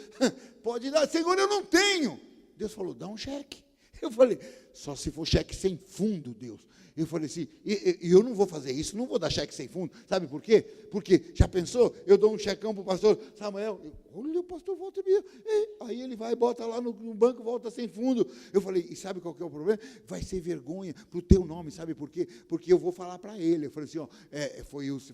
Pode dar, Senhor, eu não tenho. Deus falou, dá um cheque. Eu falei, só se for cheque sem fundo, Deus. Eu falei assim, e eu não vou fazer isso, não vou dar cheque sem fundo. Sabe por quê? Porque, já pensou, eu dou um checão para o pastor Samuel, olha, o pastor volta mesmo. Aí ele vai, bota lá no banco, volta sem fundo. Eu falei, e sabe qual que é o problema? Vai ser vergonha para o teu nome, sabe por quê? Porque eu vou falar para ele. Eu falei assim,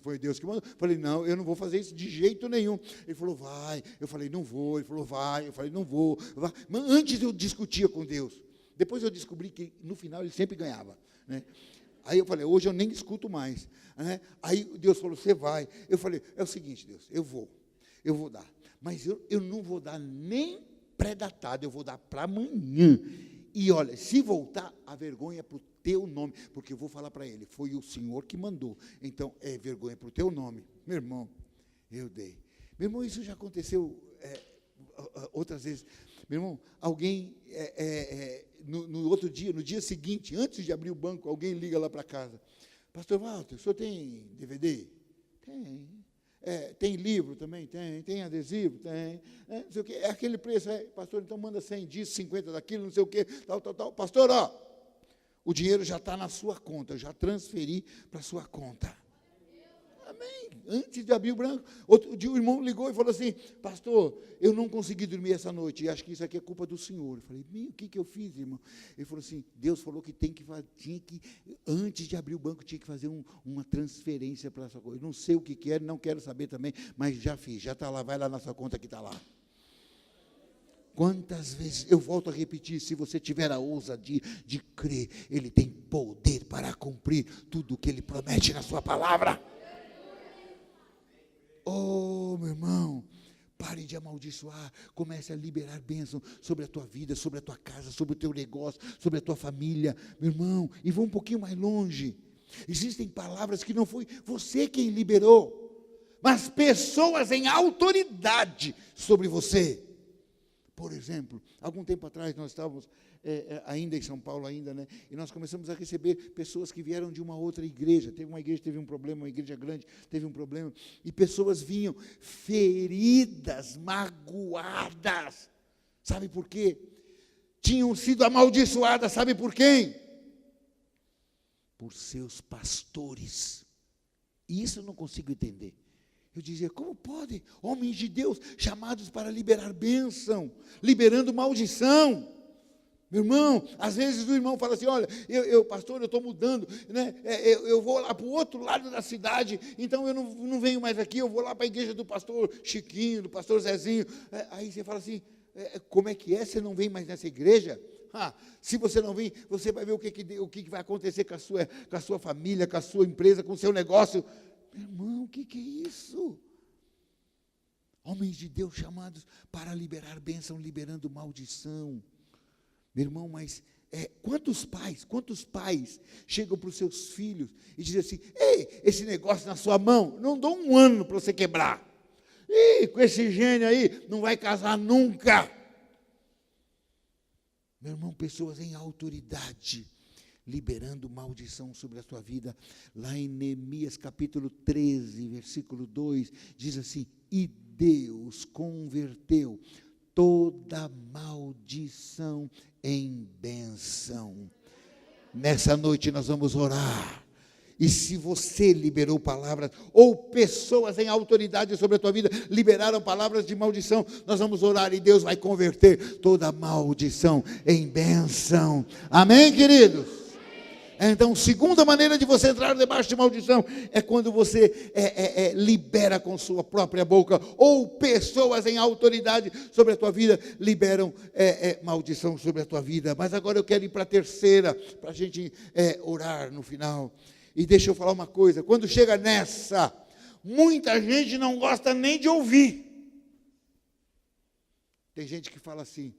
foi Deus que mandou. Eu falei, não, eu não vou fazer isso de jeito nenhum. Ele falou, vai. Eu falei, não vou. Ele falou, vai. Eu falei, não vou. Vai. Mas antes eu discutia com Deus. Depois eu descobri que no final ele sempre ganhava, né? Aí eu falei, hoje eu nem discuto mais, né? Aí Deus falou, você vai. Eu falei, é o seguinte, Deus, eu vou dar. Mas eu não vou dar nem pré-datado, eu vou dar para amanhã. E olha, se voltar, a vergonha é para o teu nome, porque eu vou falar para ele, foi o Senhor que mandou. Então, é vergonha para o teu nome. Meu irmão, eu dei. Meu irmão, isso já aconteceu outras vezes. Meu irmão, alguém, no outro dia, no dia seguinte, antes de abrir o banco, alguém liga lá para casa. Pastor Walter, o senhor tem DVD? Tem. Tem livro também? Tem adesivo? Tem. Não sei o quê. É aquele preço, pastor, então manda 100 disso, 50 daquilo, não sei o quê, tal. Pastor, o dinheiro já está na sua conta, eu já transferi para a sua conta. Amém. Antes de abrir o banco, outro dia o irmão ligou e falou assim, pastor, eu não consegui dormir essa noite, e acho que isso aqui é culpa do senhor. Eu falei, o que eu fiz, irmão? Ele falou assim, Deus falou que antes de abrir o banco, tinha que fazer uma transferência para a sua conta. Eu não sei o que é, não quero saber também, mas já fiz, já está lá, vai lá na sua conta que está lá. Quantas vezes, eu volto a repetir, se você tiver a ousadia de crer, Ele tem poder para cumprir tudo o que Ele promete na sua palavra. Oh, meu irmão, pare de amaldiçoar, comece a liberar bênção sobre a tua vida, sobre a tua casa, sobre o teu negócio, sobre a tua família, meu irmão, e vá um pouquinho mais longe. Existem palavras que não foi você quem liberou, mas pessoas em autoridade sobre você. Por exemplo, algum tempo atrás nós estávamos ainda em São Paulo, né? E nós começamos a receber pessoas que vieram de uma outra igreja. Teve uma igreja que teve um problema, uma igreja grande teve um problema, e pessoas vinham feridas, magoadas. Sabe por quê? Tinham sido amaldiçoadas, sabe por quem? Por seus pastores. E isso eu não consigo entender. Eu dizia, como pode homens de Deus chamados para liberar bênção, liberando maldição? Meu irmão, às vezes o irmão fala assim, olha, pastor, eu estou mudando, né? Eu vou lá para o outro lado da cidade, então eu não venho mais aqui, eu vou lá para a igreja do pastor Chiquinho, do pastor Zezinho. Aí você fala assim, como é que é? Você não vem mais nessa igreja? Se você não vir, você vai ver o que vai acontecer com a sua família, com a sua empresa, com o seu negócio. Meu irmão, o que é isso? Homens de Deus chamados para liberar bênção, liberando maldição. Meu irmão, mas quantos pais chegam para os seus filhos e dizem assim, ei, esse negócio na sua mão, não dou um ano para você quebrar. Ih, com esse gênio aí, não vai casar nunca. Meu irmão, pessoas em autoridade, liberando maldição sobre a sua vida. Lá em Neemias capítulo 13, versículo 2, diz assim, e Deus converteu toda maldição em bênção. Nessa noite nós vamos orar. E se você liberou palavras, ou pessoas em autoridade sobre a tua vida, liberaram palavras de maldição, nós vamos orar e Deus vai converter toda maldição em bênção. Amém, queridos? Então, segunda maneira de você entrar debaixo de maldição é quando você libera com sua própria boca, ou pessoas em autoridade sobre a tua vida liberam maldição sobre a tua vida. Mas agora eu quero ir para a terceira, para a gente orar no final. E deixa eu falar uma coisa, quando chega nessa, muita gente não gosta nem de ouvir. Tem gente que fala assim,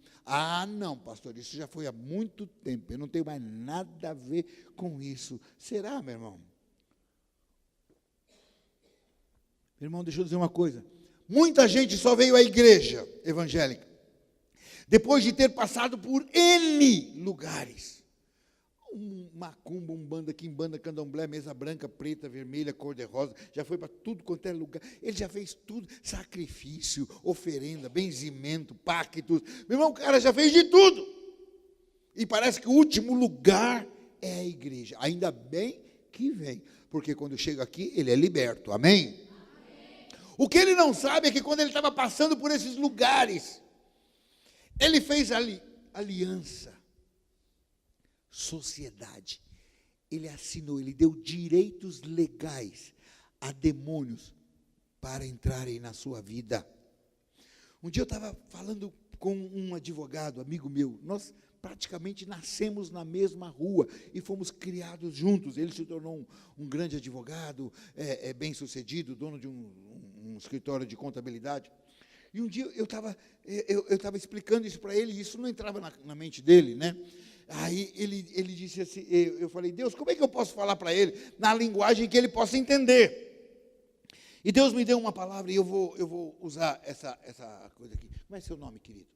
não, pastor, isso já foi há muito tempo, eu não tenho mais nada a ver com isso. Será, meu irmão? Meu irmão, deixa eu dizer uma coisa, muita gente só veio à igreja evangélica depois de ter passado por N lugares. macumba, umbanda, quimbanda, candomblé, mesa branca, preta, vermelha, cor-de-rosa, já foi para tudo quanto é lugar. Ele já fez tudo, sacrifício, oferenda, benzimento, pactos. Meu irmão, o cara já fez de tudo. E parece que o último lugar é a igreja. Ainda bem que vem, porque quando chega aqui, ele é liberto. Amém? O que ele não sabe é que quando ele estava passando por esses lugares, ele fez aliança, sociedade. Ele assinou, ele deu direitos legais a demônios para entrarem na sua vida. Um dia eu estava falando com um advogado, amigo meu. Nós praticamente nascemos na mesma rua e fomos criados juntos. Ele se tornou um grande advogado, bem-sucedido, dono de um escritório de contabilidade. E um dia eu estava explicando isso para ele, e isso não entrava na mente dele, né? Aí ele disse assim, eu falei, Deus, como é que eu posso falar para ele na linguagem que ele possa entender? E Deus me deu uma palavra, e eu vou usar essa coisa aqui. Como é seu nome, querido?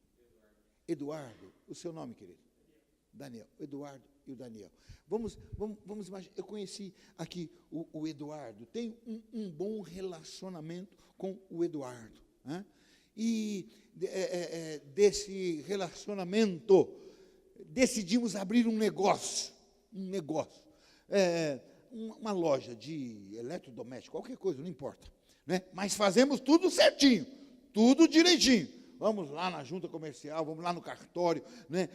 Eduardo. O seu nome, querido? Daniel. Eduardo e o Daniel. Vamos imaginar, eu conheci aqui o Eduardo, tenho um bom relacionamento com o Eduardo, né? E desse relacionamento, decidimos abrir um negócio, uma loja de eletrodoméstico, qualquer coisa, não importa, né? Mas fazemos tudo certinho, tudo direitinho. Vamos lá na junta comercial, vamos lá no cartório, né?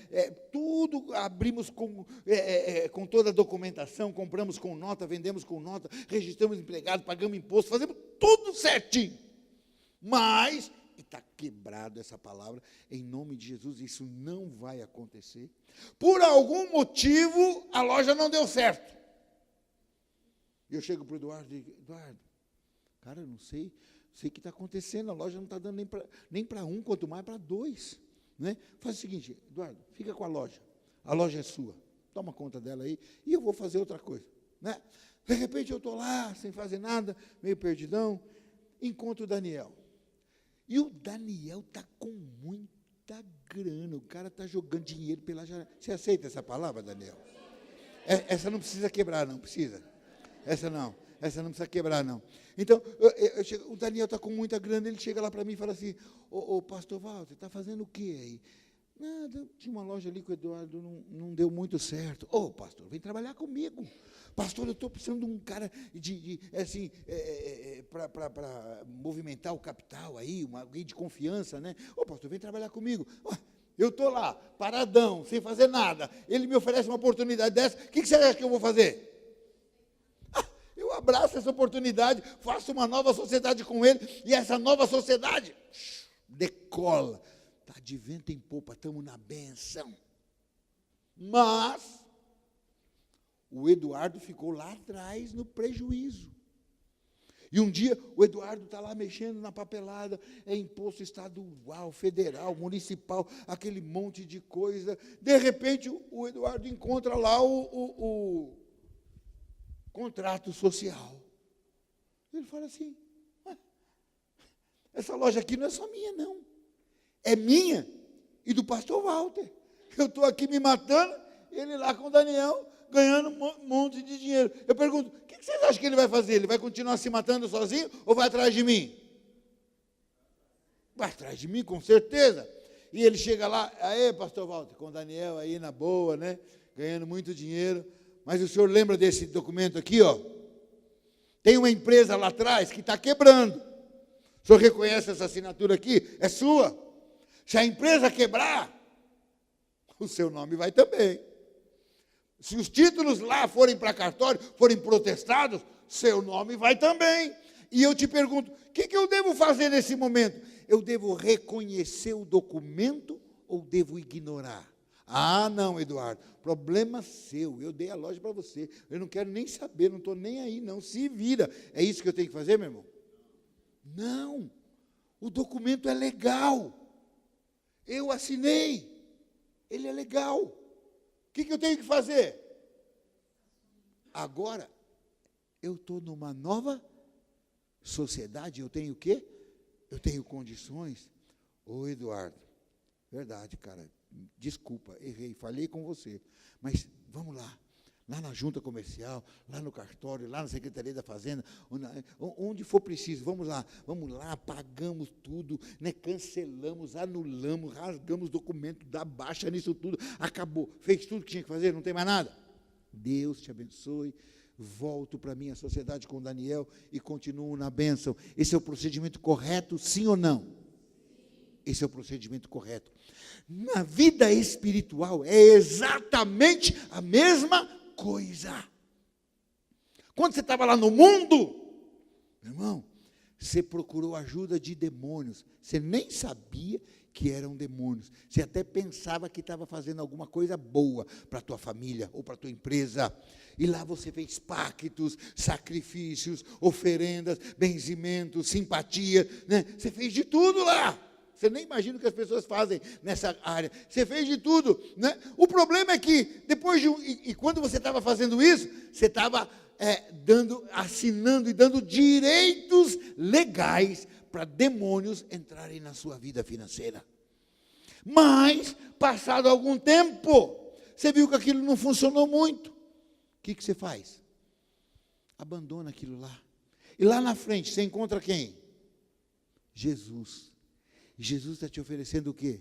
Tudo abrimos com toda a documentação, compramos com nota, vendemos com nota, registramos empregados, pagamos imposto, fazemos tudo certinho. Mas está quebrado essa palavra, em nome de Jesus, isso não vai acontecer. Por algum motivo, a loja não deu certo. Eu chego para o Eduardo e digo, Eduardo, cara, eu não sei o que está acontecendo, a loja não está dando nem para um, quanto mais para dois, né? Faz o seguinte, Eduardo, fica com a loja é sua, toma conta dela aí, e eu vou fazer outra coisa, né? De repente eu estou lá, sem fazer nada, meio perdidão, encontro o Daniel, e o Daniel está com muita grana, o cara está jogando dinheiro pela janela. Você aceita essa palavra, Daniel? Essa não precisa quebrar, não precisa, essa não precisa quebrar, não. Então, o Daniel está com muita grana, ele chega lá para mim e fala assim, ô pastor Walter, está fazendo o quê aí? Nada, tinha uma loja ali com o Eduardo, não deu muito certo. Ô, pastor, vem trabalhar comigo. Pastor, eu estou precisando de um cara para movimentar o capital aí, alguém de confiança, né? Ô, pastor, vem trabalhar comigo. Eu estou lá, paradão, sem fazer nada. Ele me oferece uma oportunidade dessa, o que você acha que eu vou fazer? Eu abraço essa oportunidade, faço uma nova sociedade com ele, e essa nova sociedade decola. Está de vento em popa, estamos na benção. Mas o Eduardo ficou lá atrás no prejuízo. E um dia o Eduardo está lá mexendo na papelada, imposto estadual, federal, municipal, aquele monte de coisa. De repente o Eduardo encontra lá o contrato social. Ele fala assim, essa loja aqui não é só minha, não. É minha e do pastor Walter. Eu estou aqui me matando, ele lá com o Daniel, ganhando um monte de dinheiro. Eu pergunto, o que vocês acham que ele vai fazer? Ele vai continuar se matando sozinho ou vai atrás de mim? Vai atrás de mim, com certeza. E ele chega lá, aí, pastor Walter, com o Daniel aí na boa, né? Ganhando muito dinheiro. Mas o senhor lembra desse documento aqui, ó? Tem uma empresa lá atrás que está quebrando. O senhor reconhece essa assinatura aqui? É sua. Se a empresa quebrar, o seu nome vai também. Se os títulos lá forem para cartório, forem protestados, seu nome vai também. E eu te pergunto, o que eu devo fazer nesse momento? Eu devo reconhecer o documento ou devo ignorar? Ah, não, Eduardo, problema seu, eu dei a loja para você, eu não quero nem saber, não estou nem aí, não, se vira. É isso que eu tenho que fazer, meu irmão? Não, o documento é legal, eu assinei, ele é legal, o que eu tenho que fazer? Agora, eu estou numa nova sociedade, eu tenho o quê? Eu tenho condições. Ô, Eduardo, verdade, cara, desculpa, errei, falhei com você, mas vamos lá, lá na junta comercial, lá no cartório, lá na Secretaria da Fazenda, onde for preciso, vamos lá, pagamos tudo, né, cancelamos, anulamos, rasgamos documento, dá baixa nisso tudo, acabou, fez tudo que tinha que fazer, não tem mais nada. Deus te abençoe, volto para a minha sociedade com Daniel e continuo na bênção. Esse é o procedimento correto, sim ou não? Esse é o procedimento correto. Na vida espiritual é exatamente a mesma coisa. Quando você estava lá no mundo, meu irmão, você procurou ajuda de demônios. Você nem sabia que eram demônios. Você até pensava que estava fazendo alguma coisa boa para a tua família ou para a tua empresa. E lá você fez pactos, sacrifícios, oferendas, benzimentos, simpatia, né? Você fez de tudo lá. Você nem imagina o que as pessoas fazem nessa área. Você fez de tudo, né? O problema é que, depois e quando você estava fazendo isso, você estava assinando e dando direitos legais para demônios entrarem na sua vida financeira. Mas, passado algum tempo, você viu que aquilo não funcionou muito. O que você faz? Abandona aquilo lá. E lá na frente, você encontra quem? Jesus. Jesus está te oferecendo o quê?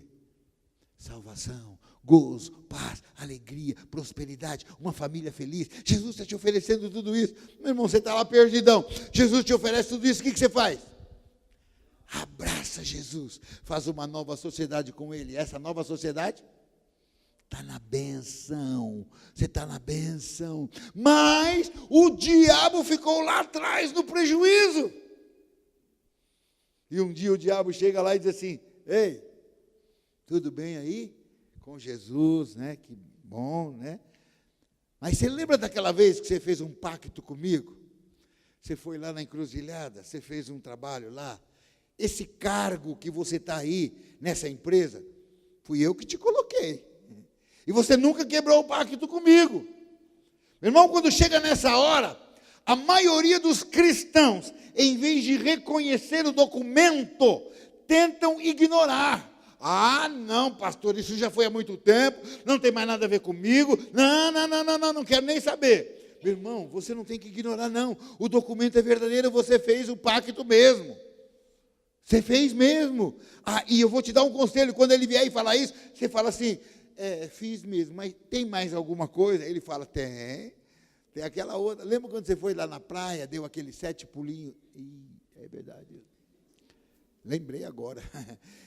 Salvação, gozo, paz, alegria, prosperidade, uma família feliz. Jesus está te oferecendo tudo isso. Meu irmão, você está lá perdidão. Jesus te oferece tudo isso, o que você faz? Abraça Jesus, faz uma nova sociedade com Ele. Essa nova sociedade está na bênção. Você está na bênção. Mas o diabo ficou lá atrás no prejuízo. E um dia o diabo chega lá e diz assim: ei, tudo bem aí? Com Jesus, né? Que bom, né? Mas você lembra daquela vez que você fez um pacto comigo? Você foi lá na encruzilhada, você fez um trabalho lá. Esse cargo que você está aí, nessa empresa, fui eu que te coloquei. E você nunca quebrou o pacto comigo. Meu irmão, quando chega nessa hora, a maioria dos cristãos, em vez de reconhecer o documento, tentam ignorar. Ah, não, pastor, isso já foi há muito tempo, não tem mais nada a ver comigo. Não quero nem saber. Meu irmão, você não tem que ignorar, não. O documento é verdadeiro, você fez o pacto mesmo. Você fez mesmo. Ah, e eu vou te dar um conselho, quando ele vier e falar isso, você fala assim: fiz mesmo, mas tem mais alguma coisa? Ele fala: tem aquela outra. Lembra quando você foi lá na praia, deu aqueles 7 pulinhos? É verdade. Lembrei agora.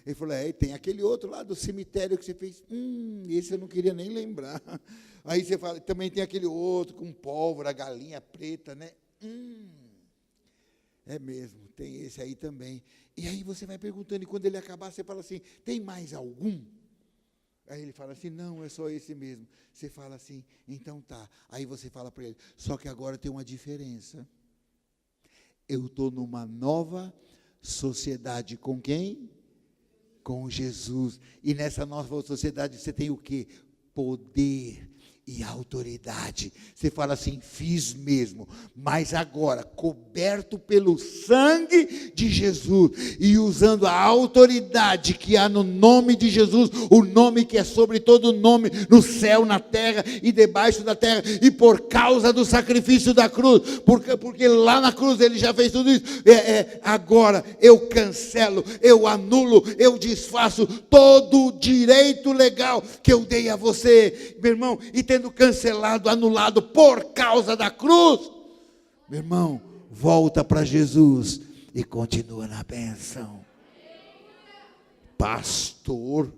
Ele falou: tem aquele outro lá do cemitério que você fez. Esse eu não queria nem lembrar. Aí você fala: também tem aquele outro com pólvora, galinha preta, né? É mesmo, tem esse aí também. E aí você vai perguntando, e quando ele acabar, você fala assim: tem mais algum? Aí ele fala assim: não, é só esse mesmo. Você fala assim: então tá. Aí você fala para ele: só que agora tem uma diferença. Eu estou numa nova sociedade com quem? Com Jesus. E nessa nova sociedade você tem o quê? Poder e autoridade. Você fala assim: fiz mesmo, mas agora, coberto pelo sangue de Jesus, e usando a autoridade que há no nome de Jesus, o nome que é sobre todo nome, no céu, na terra e debaixo da terra, e por causa do sacrifício da cruz, porque lá na cruz ele já fez tudo isso. Agora eu cancelo, eu anulo, eu desfaço todo o direito legal que eu dei a você, meu irmão, e tendo cancelado, anulado por causa da cruz, meu irmão, volta para Jesus e continua na bênção. Pastor,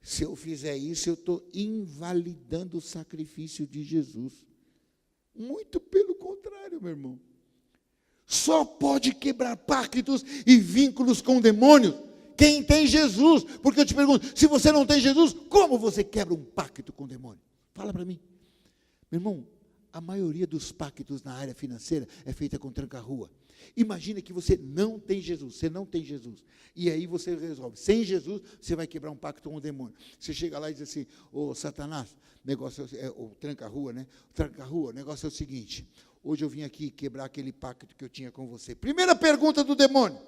se eu fizer isso, eu estou invalidando o sacrifício de Jesus. Muito pelo contrário, meu irmão. Só pode quebrar pactos e vínculos com demônios quem tem Jesus. Porque eu te pergunto, se você não tem Jesus, como você quebra um pacto com o demônio? Fala para mim. Meu irmão, a maioria dos pactos na área financeira é feita com tranca-rua. Imagina que você não tem Jesus, você não tem Jesus. E aí você resolve, sem Jesus, você vai quebrar um pacto com o demônio. Você chega lá e diz assim: ô Satanás, negócio o tranca-rua, né? Tranca-rua, o negócio é o seguinte: hoje eu vim aqui quebrar aquele pacto que eu tinha com você. Primeira pergunta do demônio: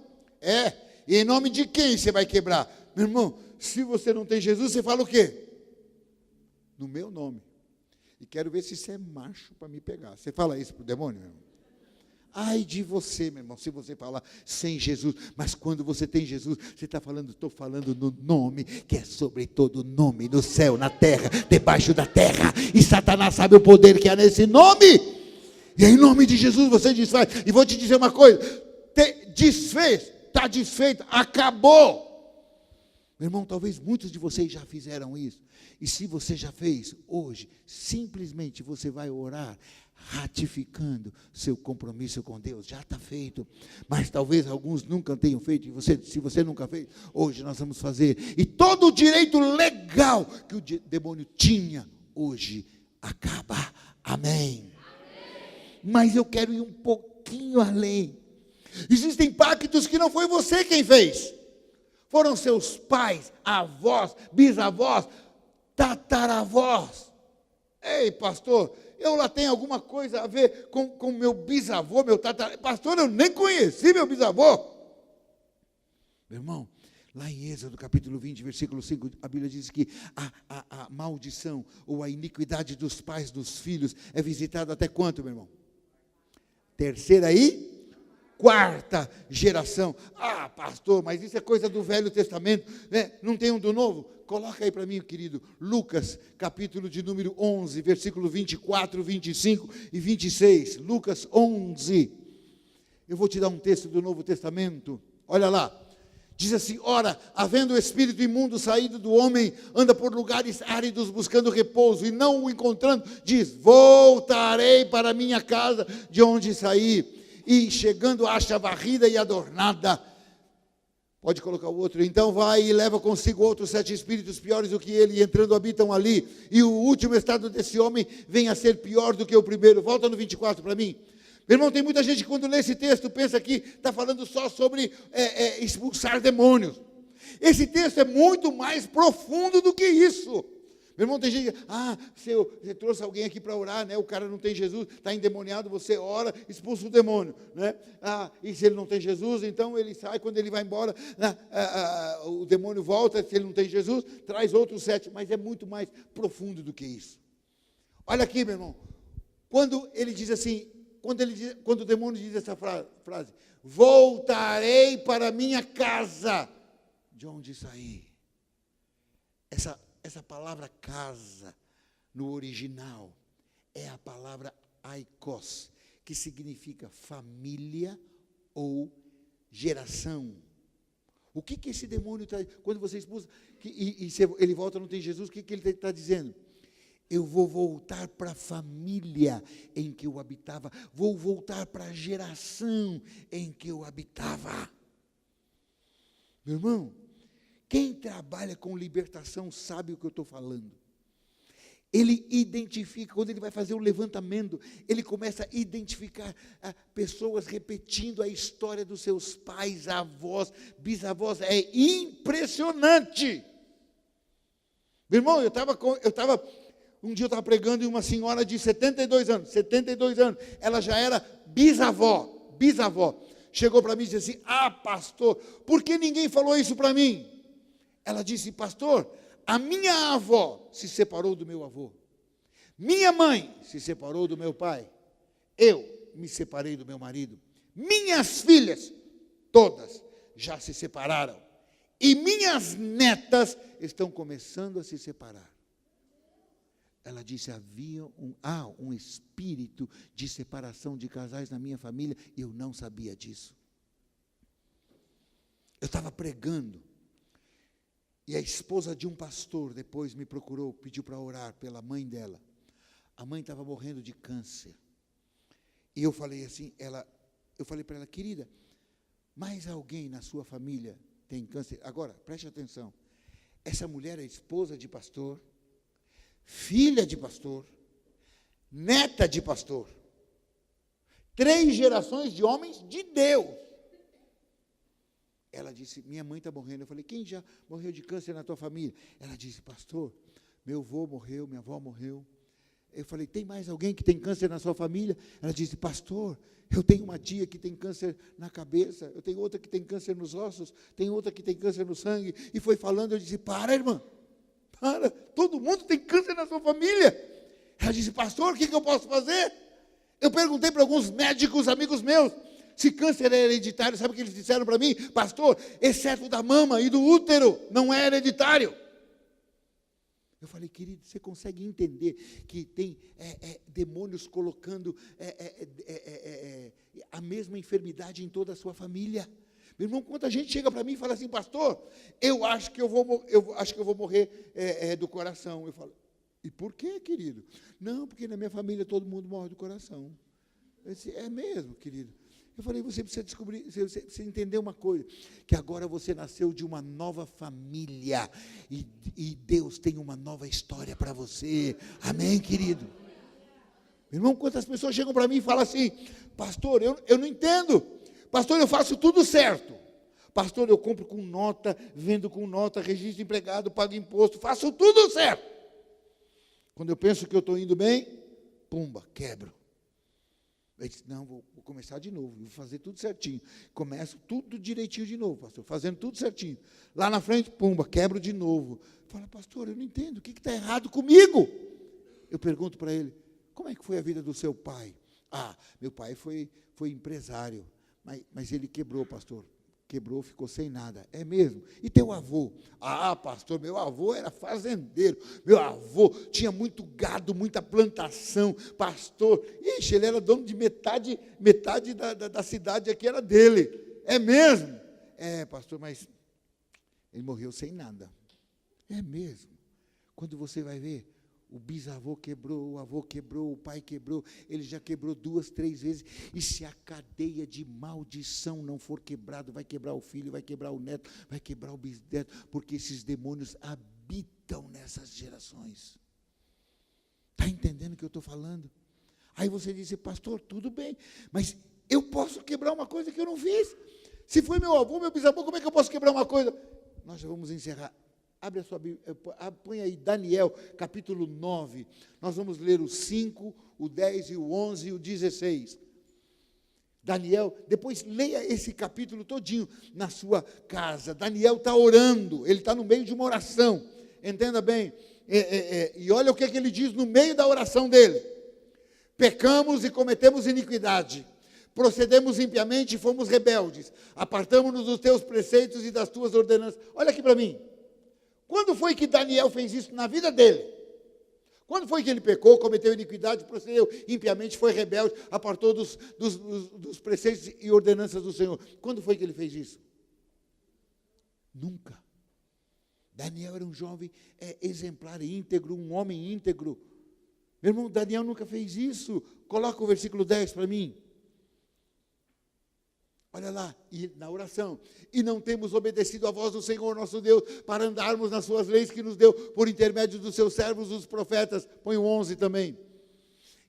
e em nome de quem você vai quebrar? Meu irmão, se você não tem Jesus, você fala o quê? No meu nome. E quero ver se você é macho para me pegar. Você fala isso para o demônio, meu irmão? Ai de você, meu irmão, se você falar sem Jesus. Mas quando você tem Jesus, você está falando, estou falando no nome, que é sobre todo nome, no céu, na terra, debaixo da terra. E Satanás sabe o poder que há nesse nome. E em nome de Jesus você desfaz. E vou te dizer uma coisa, desfez, está desfeito, acabou. Meu irmão, talvez muitos de vocês já fizeram isso. E se você já fez, hoje, simplesmente você vai orar, ratificando seu compromisso com Deus. Já está feito. Mas talvez alguns nunca tenham feito. E se você nunca fez, hoje nós vamos fazer. E todo o direito legal que o demônio tinha, hoje acaba. Amém. Mas eu quero ir um pouquinho além. Existem pactos que não foi você quem fez. Foram seus pais, avós, bisavós, tataravós. Ei, pastor, eu lá tenho alguma coisa a ver com meu bisavô, meu tataravô. Pastor, eu nem conheci meu bisavô. Meu irmão, lá em Êxodo, capítulo 20, versículo 5, a Bíblia diz que a maldição ou a iniquidade dos pais dos filhos é visitada até quanto, meu irmão? Terceira e quarta geração. Ah, pastor, mas isso é coisa do Velho Testamento, né? Não tem um do Novo? Coloca aí para mim, querido, Lucas, capítulo de número 11, versículo 24, 25 e 26. Lucas 11. Eu vou te dar um texto do Novo Testamento. Olha lá. Diz assim: ora, havendo o espírito imundo saído do homem, anda por lugares áridos buscando repouso, e não o encontrando, diz: voltarei para minha casa de onde saí. E chegando acha varrida e adornada. Pode colocar o outro. Então vai e leva consigo outros 7 espíritos piores do que ele, e entrando habitam ali. E o último estado desse homem vem a ser pior do que o primeiro. Volta no 24 para mim. Meu irmão, tem muita gente que quando lê esse texto pensa que está falando só sobre expulsar demônios. Esse texto é muito mais profundo do que isso. Meu irmão, tem gente que, você trouxe alguém aqui para orar, né? O cara não tem Jesus, está endemoniado, você ora, expulsa o demônio, né? E se ele não tem Jesus, então ele sai, quando ele vai embora, o demônio volta, se ele não tem Jesus, traz outros 7, mas é muito mais profundo do que isso. Olha aqui, meu irmão, quando ele diz assim, quando o demônio diz essa frase, voltarei para minha casa, de onde saí. Essa palavra casa, no original, é a palavra aikos, que significa família ou geração. O que esse demônio está, quando você expulsa, ele volta, não tem Jesus, o que ele está dizendo? Eu vou voltar para a família em que eu habitava, vou voltar para a geração em que eu habitava. Meu irmão, quem trabalha com libertação sabe o que eu estou falando. Ele identifica, quando ele vai fazer o levantamento, ele começa a identificar pessoas repetindo a história dos seus pais, avós, bisavós. É impressionante. Meu irmão, um dia eu estava pregando e uma senhora de 72 anos, ela já era bisavó. Chegou para mim e disse assim: pastor, por que ninguém falou isso para mim? Ela disse: pastor, a minha avó se separou do meu avô. Minha mãe se separou do meu pai. Eu me separei do meu marido. Minhas filhas, todas, já se separaram. E minhas netas estão começando a se separar. Ela disse: havia um espírito de separação de casais na minha família, e eu não sabia disso. Eu estava pregando. E a esposa de um pastor depois me procurou, pediu para orar pela mãe dela. A mãe estava morrendo de câncer. E eu falei assim, eu falei para ela: querida, mais alguém na sua família tem câncer? Agora, preste atenção. Essa mulher é esposa de pastor, filha de pastor, neta de pastor. 3 gerações de homens de Deus. Ela disse: minha mãe está morrendo. Eu falei: quem já morreu de câncer na tua família? Ela disse: pastor, meu avô morreu, minha avó morreu. Eu falei: tem mais alguém que tem câncer na sua família? Ela disse: pastor, eu tenho uma tia que tem câncer na cabeça, eu tenho outra que tem câncer nos ossos, tem outra que tem câncer no sangue. E foi falando, eu disse: para, irmã, para, todo mundo tem câncer na sua família. Ela disse, pastor, o que eu posso fazer? Eu perguntei para alguns médicos, amigos meus, se câncer é hereditário. Sabe o que eles disseram para mim? Pastor, exceto da mama e do útero, não é hereditário. Eu falei, querido, você consegue entender que tem demônios colocando a mesma enfermidade em toda a sua família? Meu irmão, quanta gente chega para mim e fala assim, pastor, eu acho que eu vou morrer do coração. Eu falo, e por quê, querido? Não, porque na minha família todo mundo morre do coração. Eu disse, é mesmo, querido. Eu falei, você precisa descobrir, você precisa entender uma coisa, que agora você nasceu de uma nova família, e Deus tem uma nova história para você. Amém, querido? Meu irmão, quantas pessoas chegam para mim e falam assim, pastor, eu não entendo. Pastor, eu faço tudo certo. Pastor, eu compro com nota, vendo com nota, registro empregado, pago imposto, faço tudo certo. Quando eu penso que eu estou indo bem, pumba, quebro. Eu disse, não, vou começar de novo, vou fazer tudo certinho. Começo tudo direitinho de novo, pastor, fazendo tudo certinho. Lá na frente, pumba, quebro de novo. Fala, pastor, eu não entendo, o que está errado comigo? Eu pergunto para ele, como é que foi a vida do seu pai? Ah, meu pai foi empresário, mas ele quebrou, pastor. Quebrou, ficou sem nada. É mesmo? E teu avô? Ah, pastor, meu avô era fazendeiro. Meu avô tinha muito gado, muita plantação. Pastor, ixi, ele era dono de metade da cidade aqui era dele. É mesmo? É, pastor, mas ele morreu sem nada. É mesmo? Quando você vai ver, o bisavô quebrou, o avô quebrou, o pai quebrou, ele já quebrou 2, 3 vezes, e se a cadeia de maldição não for quebrada, vai quebrar o filho, vai quebrar o neto, vai quebrar o bisneto, porque esses demônios habitam nessas gerações. Está entendendo o que eu estou falando? Aí você diz, pastor, tudo bem, mas eu posso quebrar uma coisa que eu não fiz? Se foi meu avô, meu bisavô, como é que eu posso quebrar uma coisa? Nós já vamos encerrar. Abre a sua Bíblia, põe aí Daniel, capítulo 9. Nós vamos ler o 5, o 10, o 11 e o 16. Daniel, depois leia esse capítulo todinho na sua casa. Daniel está orando, ele está no meio de uma oração. Entenda bem. E olha o que ele diz no meio da oração dele. Pecamos e cometemos iniquidade. Procedemos impiamente e fomos rebeldes. Apartamo-nos dos teus preceitos e das tuas ordenanças. Olha aqui para mim. Quando foi que Daniel fez isso na vida dele? Quando foi que ele pecou, cometeu iniquidade, procedeu impiamente, foi rebelde, apartou dos preceitos e ordenanças do Senhor? Quando foi que ele fez isso? Nunca. Daniel era um jovem exemplar, íntegro, um homem íntegro. Meu irmão, Daniel nunca fez isso. Coloca o versículo 10 para mim. Olha lá, e na oração, e não temos obedecido à voz do Senhor nosso Deus, para andarmos nas suas leis que nos deu por intermédio dos seus servos, os profetas. Põe o 11 também.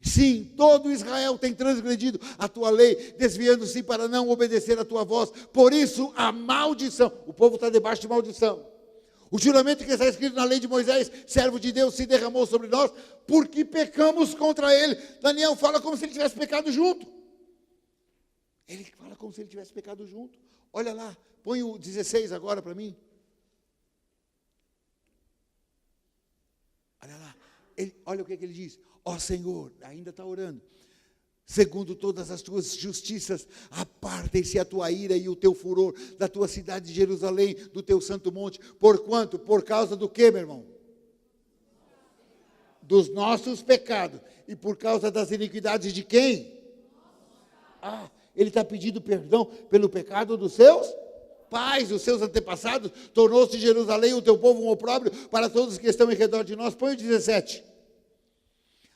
Sim, todo Israel tem transgredido a tua lei, desviando-se para não obedecer a tua voz. Por isso, a maldição, o povo está debaixo de maldição. O juramento que está escrito na lei de Moisés, servo de Deus, se derramou sobre nós, porque pecamos contra ele. Daniel fala como se ele tivesse pecado junto. Ele fala como se ele tivesse pecado junto. Olha lá, põe o 16 agora para mim. Olha lá, olha o que ele diz. Ó Senhor, ainda está orando. Segundo todas as tuas justiças, apartem-se a tua ira e o teu furor da tua cidade de Jerusalém, do teu santo monte. Porquanto? Por causa do quê, meu irmão? Dos nossos pecados. E por causa das iniquidades de quem? Ele está pedindo perdão pelo pecado dos seus pais, dos seus antepassados. Tornou-se Jerusalém, o teu povo, um opróbrio para todos que estão em redor de nós. Põe o 17.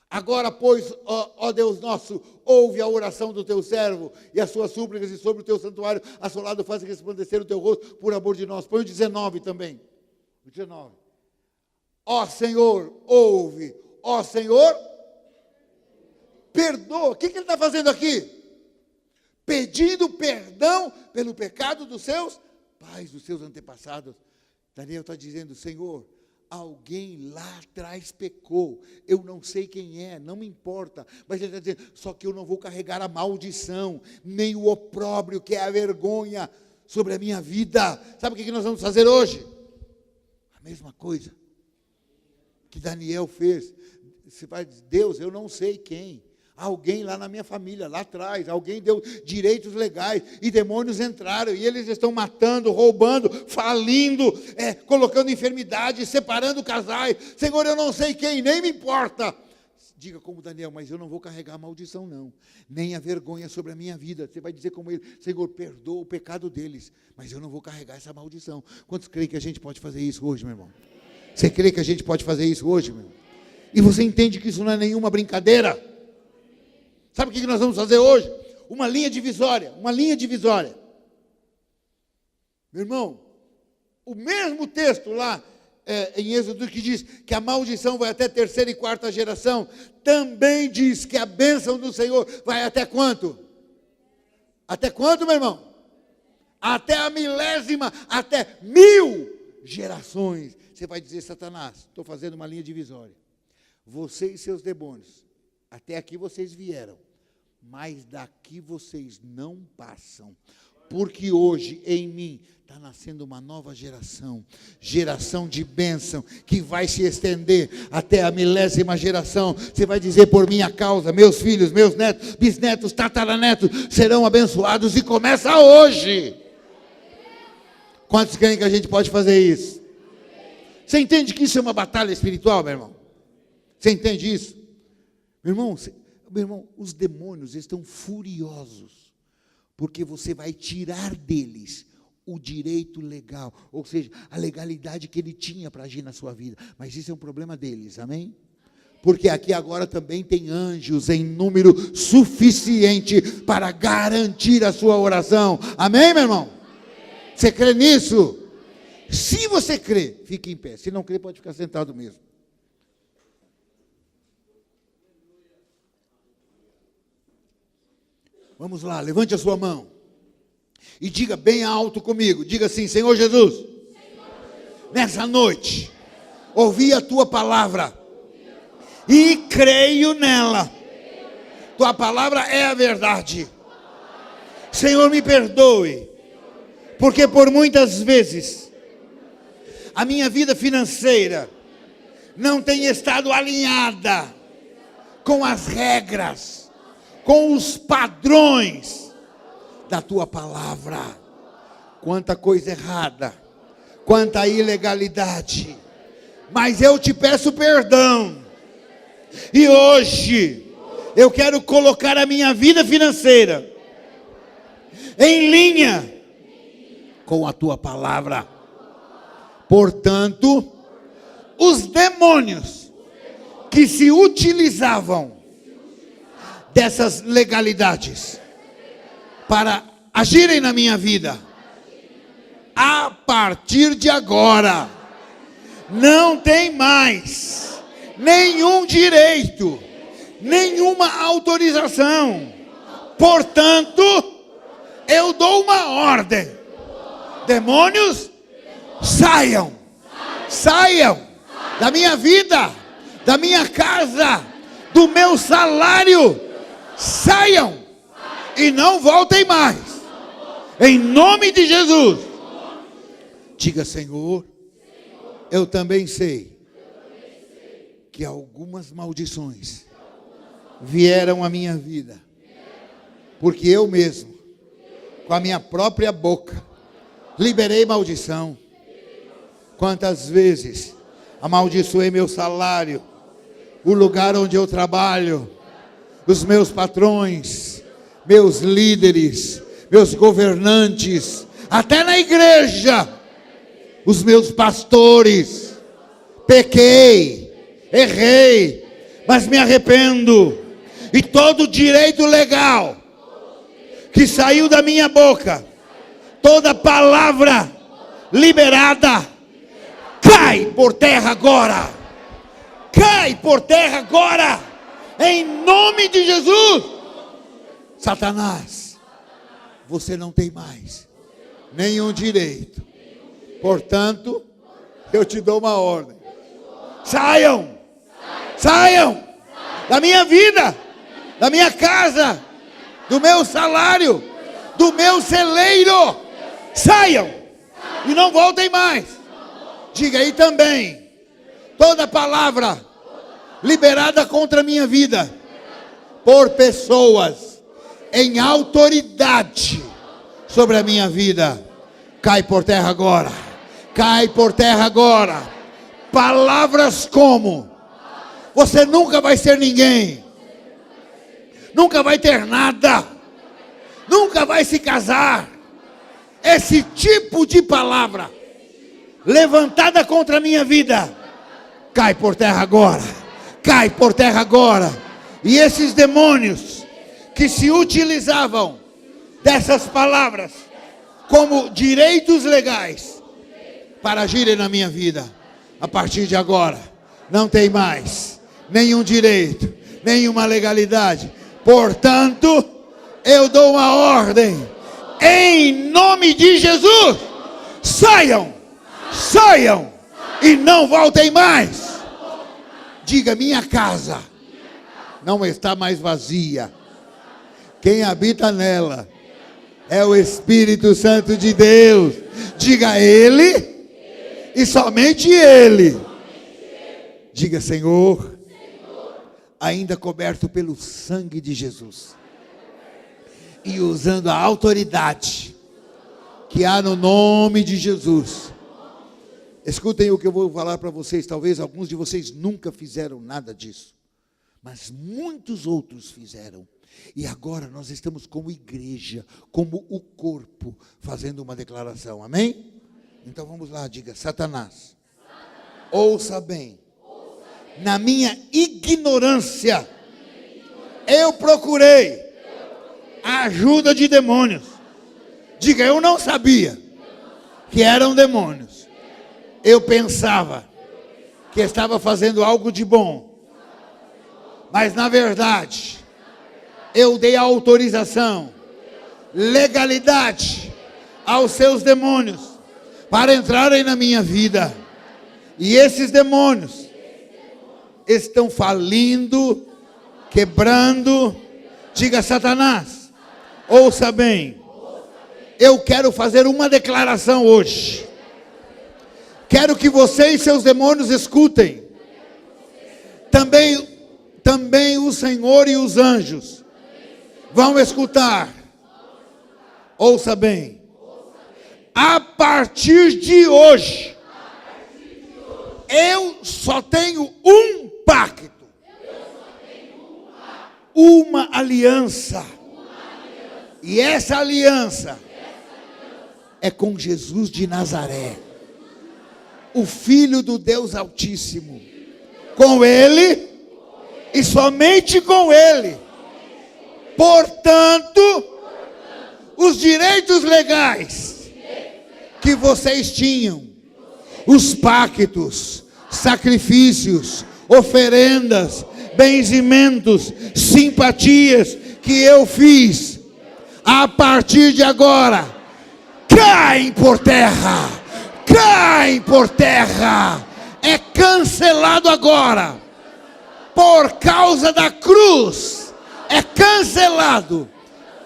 Agora, pois, ó Deus nosso, ouve a oração do teu servo e as suas súplicas, e sobre o teu santuário assolado faz resplandecer o teu rosto por amor de nós. Põe o 19 também. O 19. Ó Senhor, ouve. Ó Senhor, perdoa. O que ele está fazendo aqui? Pedindo perdão pelo pecado dos seus pais, dos seus antepassados. Daniel está dizendo, Senhor, alguém lá atrás pecou, eu não sei quem é, não me importa, mas ele está dizendo, só que eu não vou carregar a maldição, nem o opróbrio, que é a vergonha, sobre a minha vida. Sabe o que nós vamos fazer hoje? A mesma coisa que Daniel fez. Você vai dizer, Deus, eu não sei quem. Alguém lá na minha família, lá atrás, alguém deu direitos legais, e demônios entraram, e eles estão matando, roubando, falindo, colocando enfermidade, separando casais. Senhor, eu não sei quem, nem me importa. Diga como Daniel, mas eu não vou carregar a maldição não, nem a vergonha sobre a minha vida. Você vai dizer como ele, Senhor, perdoa o pecado deles, mas eu não vou carregar essa maldição. Quantos creem que a gente pode fazer isso hoje, meu irmão? Você crê que a gente pode fazer isso hoje, meu irmão? E você entende que isso não é nenhuma brincadeira? Sabe o que nós vamos fazer hoje? Uma linha divisória, Meu irmão, o mesmo texto lá, em Êxodo, que diz que a maldição vai até terceira e quarta geração, também diz que a bênção do Senhor vai até quanto? Até quanto, meu irmão? Até a milésima, até 1000 gerações. Você vai dizer, Satanás, estou fazendo uma linha divisória. Você e seus demônios, até aqui vocês vieram, mas daqui vocês não passam. Porque hoje em mim está nascendo uma nova geração de bênção, que vai se estender até a milésima geração. Você vai dizer, por minha causa, meus filhos, meus netos, bisnetos, tataranetos serão abençoados, e começa hoje. Quantos creem que a gente pode fazer isso? Você entende que isso é uma batalha espiritual, meu irmão? Você entende isso? Meu irmão, os demônios estão furiosos, porque você vai tirar deles o direito legal, ou seja, a legalidade que ele tinha para agir na sua vida. Mas isso é um problema deles, amém? Porque aqui agora também tem anjos em número suficiente para garantir a sua oração. Amém, meu irmão? Você crê nisso? Se você crê, fique em pé. Se não crê, pode ficar sentado mesmo. Vamos lá, levante a sua mão e diga bem alto comigo. Diga assim, Senhor Jesus, nessa noite ouvi a tua palavra e creio nela. Tua palavra é a verdade. Senhor, me perdoe, porque por muitas vezes a minha vida financeira não tem estado alinhada com as regras, com os padrões da tua palavra. Quanta coisa errada, quanta ilegalidade, mas eu te peço perdão, e hoje eu quero colocar a minha vida financeira em linha com a tua palavra. Portanto, os demônios que se utilizavam dessas legalidades para agirem na minha vida, a partir de agora, não tem mais nenhum direito, nenhuma autorização. Portanto, eu dou uma ordem: demônios, saiam da minha vida, da minha casa, do meu salário. Saiam e não voltem mais, em nome de Jesus. Diga, Senhor, eu também sei que algumas maldições vieram à minha vida, porque eu mesmo, com a minha própria boca, liberei maldição. Quantas vezes amaldiçoei meu salário, o lugar onde eu trabalho, os meus patrões, meus líderes, meus governantes, até na igreja, os meus pastores. Pequei, errei, mas me arrependo, e todo direito legal que saiu da minha boca, toda palavra liberada, cai por terra agora. Cai por terra agora, em nome de Jesus. Satanás, você não tem mais nenhum direito. Portanto, eu te dou uma ordem: saiam da minha vida, da minha casa, do meu salário, do meu celeiro. Saiam e não voltem mais. Diga aí também: toda palavra liberada contra a minha vida por pessoas em autoridade sobre a minha vida, cai por terra agora. Cai por terra agora. Palavras como: você nunca vai ser ninguém, nunca vai ter nada, nunca vai se casar. Esse tipo de palavra levantada contra a minha vida, cai por terra agora. Cai por terra agora. E esses demônios que se utilizavam dessas palavras como direitos legais para agirem na minha vida, a partir de agora não tem mais nenhum direito, nenhuma legalidade. Portanto, eu dou uma ordem em nome de Jesus: saiam, saiam e não voltem mais. Diga: minha casa não está mais vazia. Quem habita nela é o Espírito Santo de Deus. Diga: Ele e somente Ele. Diga: Senhor, ainda coberto pelo sangue de Jesus e usando a autoridade que há no nome de Jesus. Escutem o que eu vou falar para vocês. Talvez alguns de vocês nunca fizeram nada disso, mas muitos outros fizeram. E agora nós estamos como igreja, como o corpo, fazendo uma declaração. Amém? Então vamos lá, diga: Satanás, ouça bem. Na minha ignorância, eu procurei a ajuda de demônios. Diga: eu não sabia que eram demônios. Eu pensava que estava fazendo algo de bom, mas na verdade eu dei autorização, legalidade aos seus demônios para entrarem na minha vida. E esses demônios estão falindo, quebrando. Diga: Satanás, ouça bem. Eu quero fazer uma declaração hoje. Quero que você e seus demônios escutem. Também o Senhor e os anjos vão escutar. Ouça bem. A partir de hoje, eu só tenho um pacto, uma aliança. E essa aliança é com Jesus de Nazaré, o Filho do Deus Altíssimo. Com Ele e somente com Ele. Portanto, os direitos legais que vocês tinham, os pactos, sacrifícios, oferendas, benzimentos, simpatias que eu fiz, a partir de agora, caem por terra. Caem por terra. É cancelado agora. Por causa da cruz, é cancelado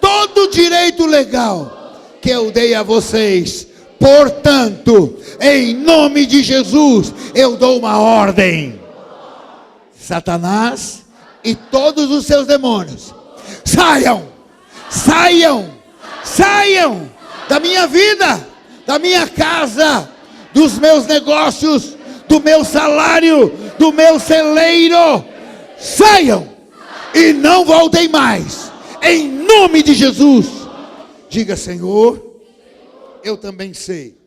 todo o direito legal que eu dei a vocês. Portanto, em nome de Jesus, eu dou uma ordem: Satanás e todos os seus demônios, saiam, saiam, saiam da minha vida, da minha casa, dos meus negócios, do meu salário, do meu celeiro. Saiam e não voltem mais, em nome de Jesus. Diga: Senhor, eu também sei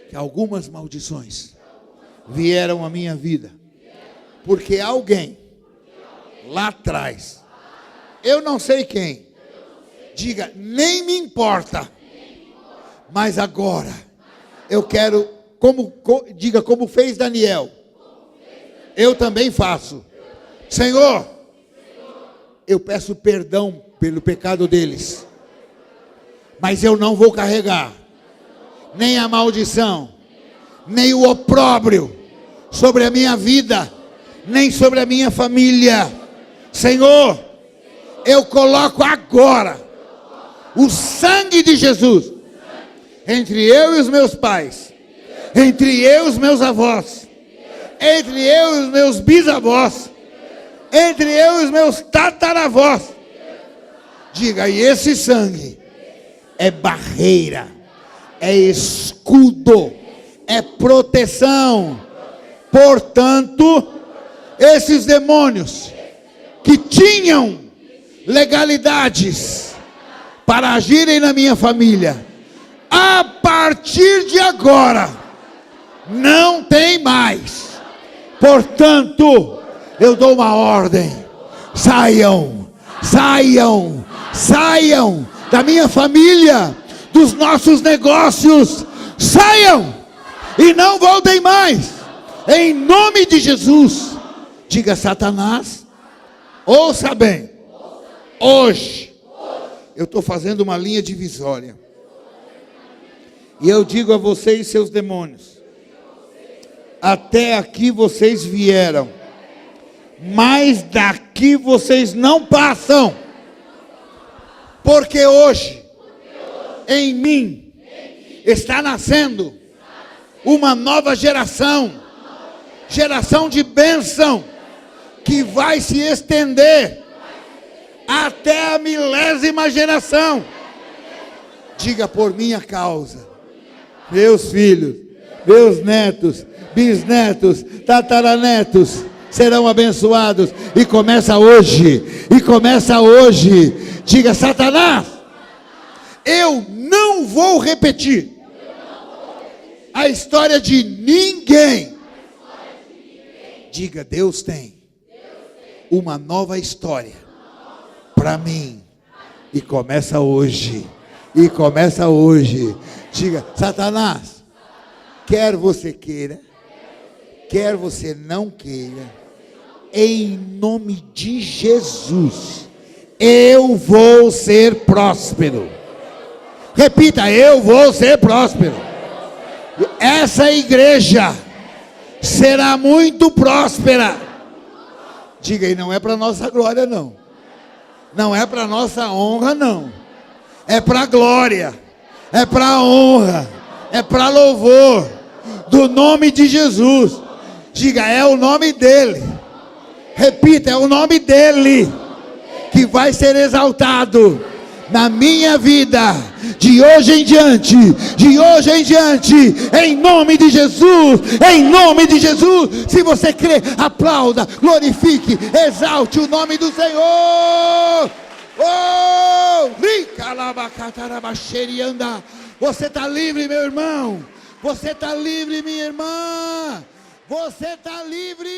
que algumas maldições vieram à minha vida, porque alguém lá atrás, eu não sei quem, diga: nem me importa, mas agora eu quero, diga como fez Daniel, eu também faço. Senhor, eu peço perdão pelo pecado deles, mas eu não vou carregar nem a maldição, nem o opróbrio sobre a minha vida, nem sobre a minha família. Senhor, eu coloco agora o sangue de Jesus entre eu e os meus pais, entre eu e os meus avós, entre eu e os meus bisavós, entre eu e os meus tataravós. Diga, e esse sangue é barreira, é escudo, é proteção. Portanto, esses demônios que tinham legalidades para agirem na minha família, a partir de agora, não tem mais. Portanto, eu dou uma ordem: saiam, saiam, saiam da minha família, dos nossos negócios, saiam e não voltem mais, em nome de Jesus. Diga, Satanás, ouça bem, hoje eu estou fazendo uma linha divisória, e eu digo a vocês, seus demônios, até aqui vocês vieram, mas daqui vocês não passam, porque hoje, em mim, está nascendo uma nova geração, geração de bênção, que vai se estender até a 1000ª geração. Diga, por minha causa, meus filhos, meus netos, bisnetos, tataranetos serão abençoados. E começa hoje, e começa hoje. Diga, Satanás, eu não vou repetir a história de ninguém. Diga, Deus tem uma nova história para mim. E começa hoje. E começa hoje. Diga, Satanás, quer você queira, quer você não queira, em nome de Jesus, eu vou ser próspero. Repita, eu vou ser próspero. Essa igreja será muito próspera. Diga, e não é para nossa glória, não. Não é para nossa honra, não. É para glória, é para honra, é para louvor do nome de Jesus. Diga, é o nome dele. Repita, é o nome dele que vai ser exaltado na minha vida, de hoje em diante, de hoje em diante, em nome de Jesus, em nome de Jesus. Se você crê, aplauda, glorifique, exalte o nome do Senhor. Oh, você está livre, meu irmão, você está livre, minha irmã, você está livre.